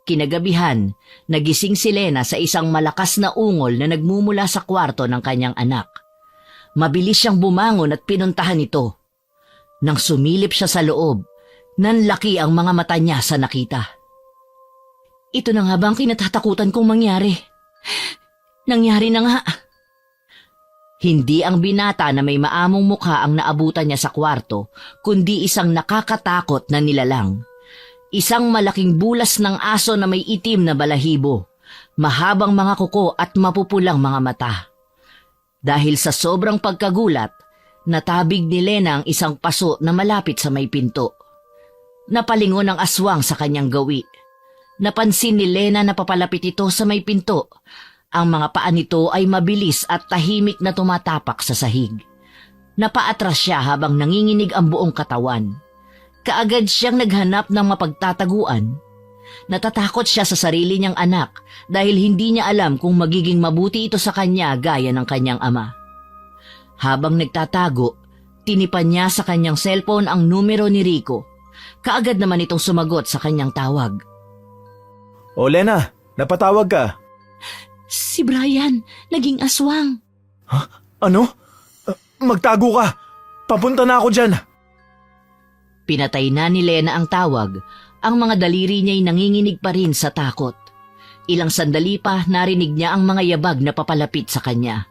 Kinagabihan, nagising si Lena sa isang malakas na ungol na nagmumula sa kwarto ng kanyang anak. Mabilis siyang bumangon at pinuntahan ito. Nang sumilip siya sa loob, nanlaki ang mga mata niya sa nakita. Ito na nga ba ang kinatatakutan kong mangyari? Nangyari na nga. Hindi ang binata na may maamong mukha ang naabutan niya sa kwarto, kundi isang nakakatakot na nilalang. Isang malaking bulas ng aso na may itim na balahibo, mahabang mga kuko at mapupulang mga mata. Dahil sa sobrang pagkagulat, natabig ni Lena ang isang paso na malapit sa may pinto. Napalingon ang aswang sa kanyang gawi. Napansin ni Lena na papalapit ito sa may pinto. Ang mga paa nito ay mabilis at tahimik na tumatapak sa sahig. Napaatras siya habang nanginginig ang buong katawan. Kaagad siyang naghanap ng mapagtataguan. Natatakot siya sa sarili niyang anak dahil hindi niya alam kung magiging mabuti ito sa kanya gaya ng kanyang ama. Habang nagtatago, tinipan niya sa kanyang cellphone ang numero ni Rico. Kaagad naman itong sumagot sa kanyang tawag. O Lena, napatawag ka. Si Brian, naging aswang. Ano? Magtago ka. Papunta na ako dyan. Pinatay na ni Lena ang tawag. Ang mga daliri niya'y nanginginig pa rin sa takot. Ilang sandali pa narinig niya ang mga yabag na papalapit sa kanya.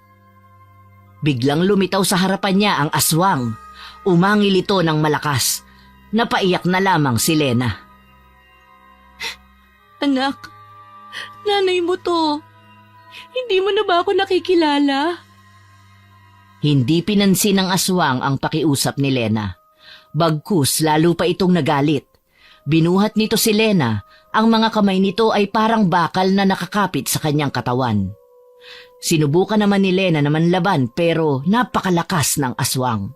Biglang lumitaw sa harapan niya ang aswang. Umangil ito ng malakas. Napaiyak na lamang si Lena. Anak, nanay mo to. Hindi mo na ba ako nakikilala? Hindi pinansin ng aswang ang pakiusap ni Lena. Bagkus lalo pa itong nagalit. Binuhat nito si Lena, ang mga kamay nito ay parang bakal na nakakapit sa kanyang katawan. Sinubukan naman ni Lena na manlaban pero napakalakas ng aswang.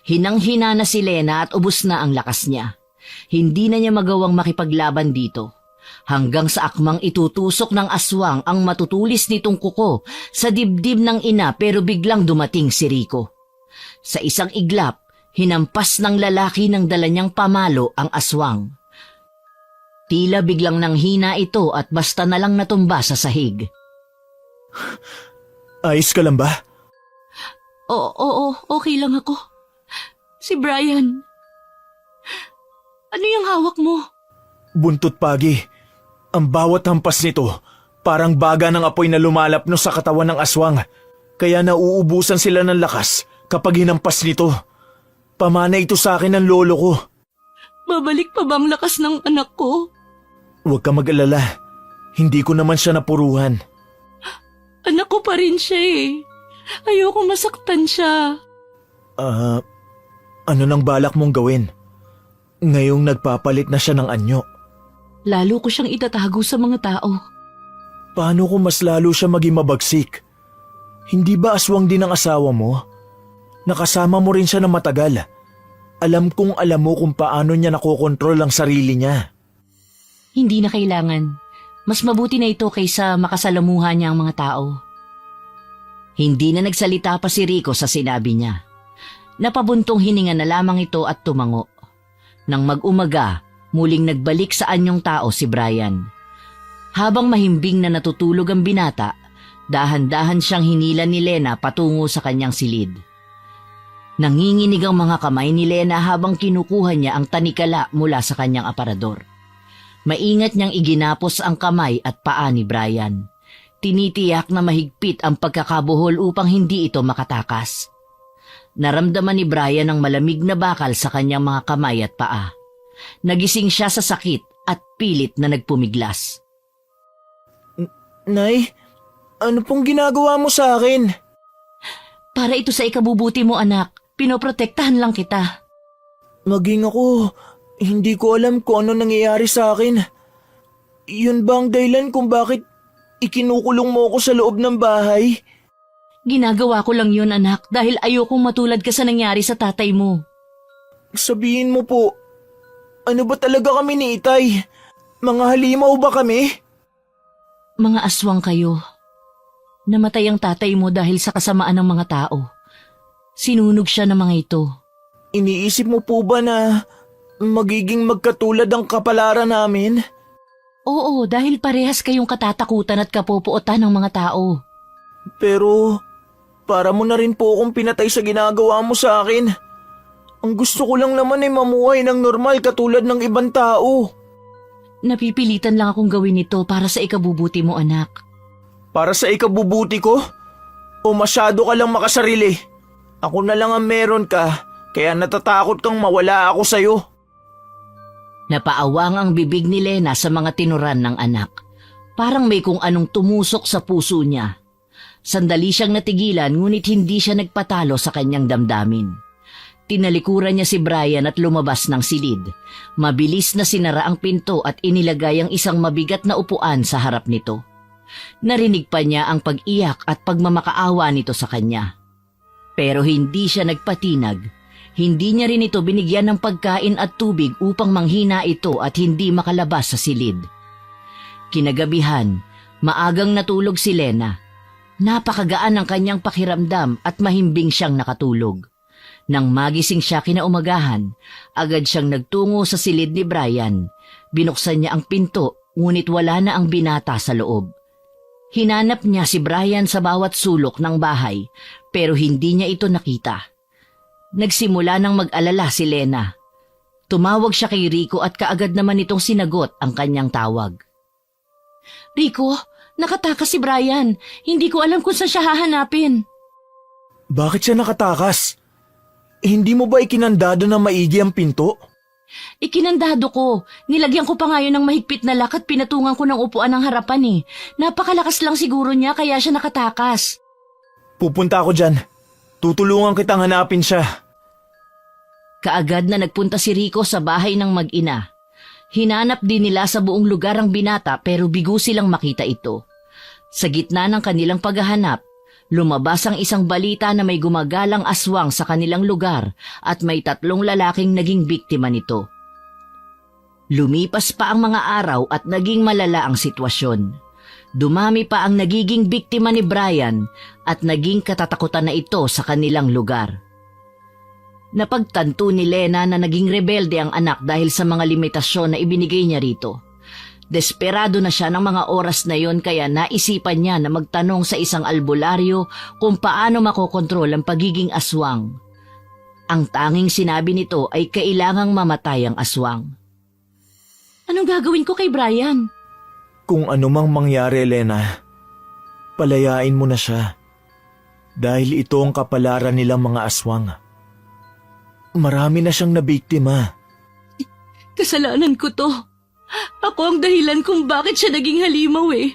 Hinang-hina na si Lena at ubos na ang lakas niya. Hindi na niya magawang makipaglaban dito. Hanggang sa akmang itutusok ng aswang ang matutulis nitong kuko sa dibdib ng ina pero biglang dumating si Rico. Sa isang iglap, hinampas ng lalaki ng dala niyang pamalo ang aswang. Tila biglang nanghina ito at basta na lang natumba sa sahig. Ayos ka lang ba? Oo, okay lang ako. Si Brian. Ano yung hawak mo? Buntot pagi. Ang bawat hampas nito, parang baga ng apoy na lumalapno sa katawan ng aswang. Kaya nauubusan sila ng lakas kapag hinampas nito. Pamana ito sa akin ng lolo ko. Babalik pa bang lakas ng anak ko? Huwag ka mag-alala. Hindi ko naman siya napuruhan. Anak ko pa rin siya eh. Ayoko masaktan siya. Ano nang balak mong gawin? Ngayong nagpapalit na siya ng anyo. Lalo ko siyang itatago sa mga tao. Paano kung mas lalo siya maging mabagsik? Hindi ba aswang din ang asawa mo? Nakasama mo rin siya na matagal. Alam kong alam mo kung paano niya nakokontrol ang sarili niya. Hindi na kailangan. Mas mabuti na ito kaysa makasalamuhan niya ang mga tao. Hindi na nagsalita pa si Rico sa sinabi niya. Napabuntong hininga na lamang ito at tumango. Nang mag-umaga, muling nagbalik sa anyong tao si Brian. Habang mahimbing na natutulog ang binata, dahan-dahan siyang hinila ni Lena patungo sa kanyang silid. Nanginginig ang mga kamay ni Lena habang kinukuha niya ang tanikala mula sa kanyang aparador. Maingat niyang iginapos ang kamay at paa ni Brian. Tinitiyak na mahigpit ang pagkakabuhol upang hindi ito makatakas. Naramdaman ni Brian ang malamig na bakal sa kanyang mga kamay at paa. Nagising siya sa sakit at pilit na nagpumiglas. Nay, ano pong ginagawa mo sa akin? Para ito sa ikabubuti mo anak. Pinoprotektahan lang kita. Maging ako, hindi ko alam kung ano nangyayari sa akin. Yun ba ang dahilan kung bakit ikinukulong mo ako sa loob ng bahay? Ginagawa ko lang yun anak dahil ayokong matulad ka sa nangyari sa tatay mo. Sabihin mo po, ano ba talaga kami ni Itay? Mga halimaw ba kami? Mga aswang kayo. Namatay ang tatay mo dahil sa kasamaan ng mga tao. Sinunog siya ng mga ito. Iniisip mo po ba na magiging magkatulad ang kapalaran namin? Oo, dahil parehas kayong katatakutan at kapopuotan ng mga tao. Pero, Para mo na rin po akong pinatay sa ginagawa mo sa akin. Ang gusto ko lang naman ay mamuhay ng normal katulad ng ibang tao. Napipilitan lang akong gawin ito para sa ikabubuti mo, anak. Para sa ikabubuti ko? O masyado ka lang makasarili? Ako na lang ang meron ka, kaya natatakot kang mawala ako sa'yo. Napaawang ang bibig ni Lena sa mga tinuran ng anak. Parang may kung anong tumusok sa puso niya. Sandali siyang natigilan ngunit hindi siya nagpatalo sa kanyang damdamin. Tinalikuran niya si Brian at lumabas ng silid. Mabilis na sinara ang pinto at inilagay ang isang mabigat na upuan sa harap nito. Narinig pa niya ang pag-iyak at pagmamakaawa nito sa kanya. Pero hindi siya nagpatinag. Hindi niya rin ito binigyan ng pagkain at tubig upang manghina ito at hindi makalabas sa silid. Kinagabihan, maagang natulog si Lena. Napakagaan ang kanyang pakiramdam at mahimbing siyang nakatulog. Nang magising siya kinaumagahan, agad siyang nagtungo sa silid ni Brian. Binuksan niya ang pinto, ngunit wala na ang binata sa loob. Hinanap niya si Brian sa bawat sulok ng bahay, pero hindi niya ito nakita. Nagsimula nang mag-alala si Lena. Tumawag siya kay Rico at kaagad naman itong sinagot ang kanyang tawag. Rico, nakatakas si Brian. Hindi ko alam kung saan siya hahanapin. Bakit siya nakatakas? Hindi mo ba ikinandado na maigi ang pinto? Ikinandado ko. Nilagyan ko pa ngayon ng mahigpit na lock at pinatungan ko ng upuan ng harapan eh. Napakalakas lang siguro niya kaya siya nakatakas. Pupunta ako dyan. Tutulungan kitang hanapin siya. Kaagad na nagpunta si Rico sa bahay ng mag-ina. Hinanap din nila sa buong lugar ang binata pero bigo silang makita ito. Sa gitna ng kanilang paghahanap, lumabas ang isang balita na may gumagalang aswang sa kanilang lugar at may 3 lalaking naging biktima nito. Lumipas pa ang mga araw at naging malala ang sitwasyon. Dumami pa ang nagiging biktima ni Brian at naging katatakutan na ito sa kanilang lugar. Napagtanto ni Lena na naging rebelde ang anak dahil sa mga limitasyon na ibinigay niya rito. Desperado na siya ng mga oras na yon kaya naisipan niya na magtanong sa isang albularyo kung paano makokontrol ang pagiging aswang. Ang tanging sinabi nito ay kailangang mamatay ang aswang. Anong gagawin ko kay Brian? Kung anumang mangyari, Lena, palayain mo na siya. Dahil ito ang kapalaran nilang mga aswang. Marami na siyang nabiktima. Kasalanan ko to. Ako ang dahilan kung bakit siya naging halimaw eh.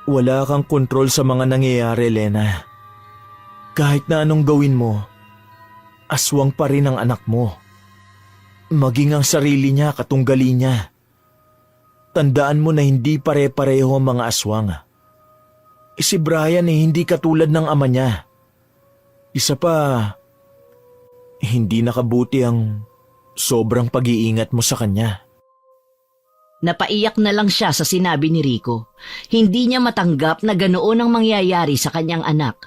Wala kang kontrol sa mga nangyayari, Lena. Kahit na anong gawin mo, aswang pa rin ang anak mo. Maging ang sarili niya, katunggali niya. Tandaan mo na hindi pare-pareho ang mga aswang. Si Brian hindi katulad ng ama niya. Isa pa, hindi nakabuti ang sobrang pag-iingat mo sa kanya. Napaiyak na lang siya sa sinabi ni Rico. Hindi niya matanggap na ganoon ang mangyayari sa kanyang anak.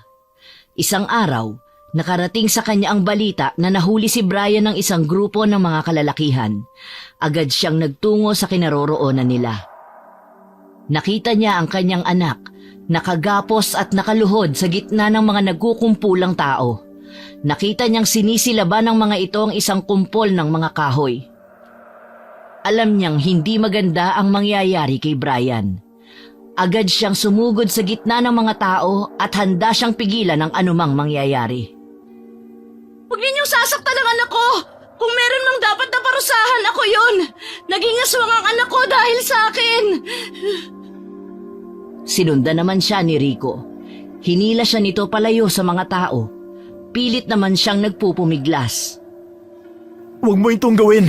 Isang araw, nakarating sa kanya ang balita na nahuli si Brian ng isang grupo ng mga kalalakihan. Agad siyang nagtungo sa kinaroroonan nila. Nakita niya ang kanyang anak, nakagapos at nakaluhod sa gitna ng mga nagkukumpulang tao. Nakita niyang sinisilaban ng mga ito ang isang kumpol ng mga kahoy. Alam niyang hindi maganda ang mangyayari kay Brian. Agad siyang sumugod sa gitna ng mga tao at handa siyang pigilan ang anumang mangyayari. Huwag ninyong sasaktan ang anak ko! Kung meron mang dapat na parusahan, ako yun! Naging aswang ang anak ko dahil sa akin! Sinundan naman siya ni Rico. Hinila siya nito palayo sa mga tao. Pilit naman siyang nagpupumiglas. Huwag mo itong gawin.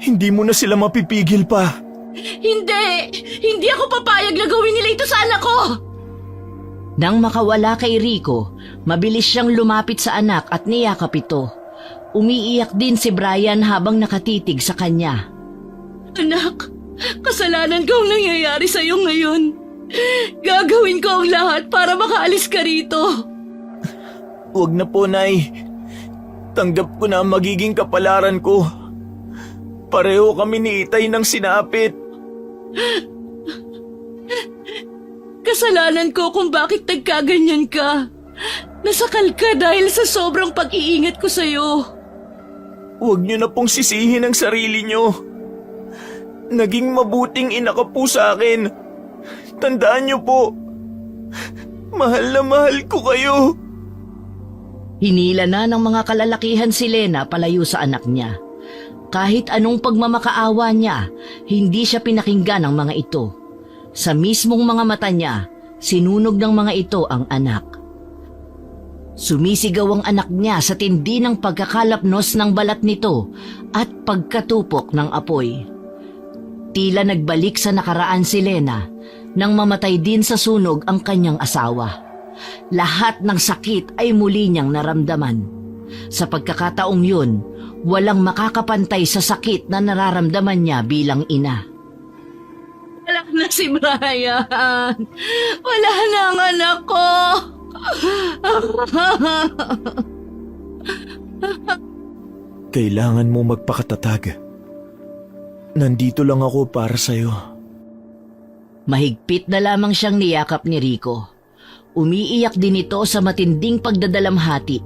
Hindi mo na sila mapipigil pa. Hindi! Hindi ako papayag na gawin nila ito sa anak ko! Nang makawala kay Rico, mabilis siyang lumapit sa anak at niyakap ito. Umiiyak din si Brian habang nakatitig sa kanya. Anak, kasalanan ko ang nangyayari sa iyo ngayon. Gagawin ko ang lahat para makaalis ka rito. Huwag na po, Nay. Tanggap ko na ang magiging kapalaran ko. Pareho kami ni Itay ng sinapit. Kasalanan ko kung bakit nagkaganyan ka. Nasakal ka dahil sa sobrang pag-iingat ko sa'yo. Huwag niyo na pong sisihin ang sarili niyo. Naging mabuting ina ka po sa akin. Tandaan niyo po, mahal na mahal ko kayo. Hinila na ng mga kalalakihan si Lena palayo sa anak niya. Kahit anong pagmamakaawa niya, hindi siya pinakinggan ng mga ito. Sa mismong mga mata niya, sinunog ng mga ito ang anak. Sumisigaw ang anak niya sa tindi ng pagkakalapnos ng balat nito at pagkatupok ng apoy. Tila nagbalik sa nakaraan si Lena nang mamatay din sa sunog ang kanyang asawa. Lahat ng sakit ay muli niyang naramdaman. Sa pagkakataong yun, walang makakapantay sa sakit na nararamdaman niya bilang ina. Wala na si Brian. Wala na ang anak ko. Kailangan mo magpakatatag. Nandito lang ako para sa'yo. Mahigpit na lamang siyang niyakap ni Rico. Umiiyak din ito sa matinding pagdadalamhati.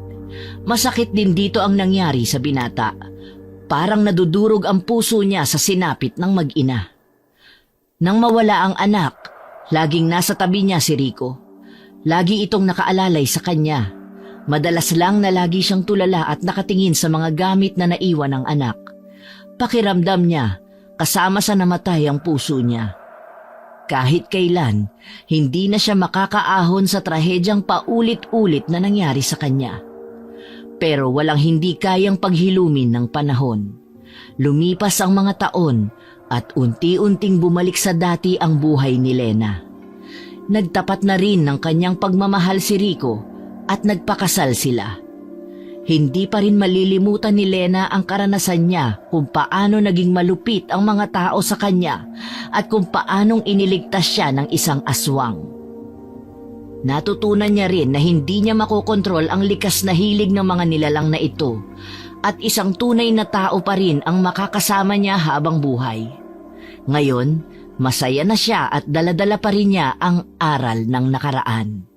Masakit din dito ang nangyari sa binata. Parang nadudurog ang puso niya sa sinapit ng mag-ina. Nang mawala ang anak, laging nasa tabi niya si Rico. Lagi itong nakaalalay sa kanya. Madalas lang na lagi siyang tulala at nakatingin sa mga gamit na naiwan ng anak. Pakiramdam niya, kasama sa namatay ang puso niya. Kahit kailan, hindi na siya makakaahon sa trahedyang paulit-ulit na nangyari sa kanya. Pero walang hindi kayang paghilumin ng panahon. Lumipas ang mga taon at unti-unting bumalik sa dati ang buhay ni Lena. Nagtapat na rin ng kanyang pagmamahal si Rico at nagpakasal sila. Hindi pa rin malilimutan ni Lena ang karanasan niya kung paano naging malupit ang mga tao sa kanya at kung paanong iniligtas siya ng isang aswang. Natutunan niya rin na hindi niya makokontrol ang likas na hilig ng mga nilalang na ito at isang tunay na tao pa rin ang makakasama niya habang buhay. Ngayon, masaya na siya at daladala pa rin niya ang aral ng nakaraan.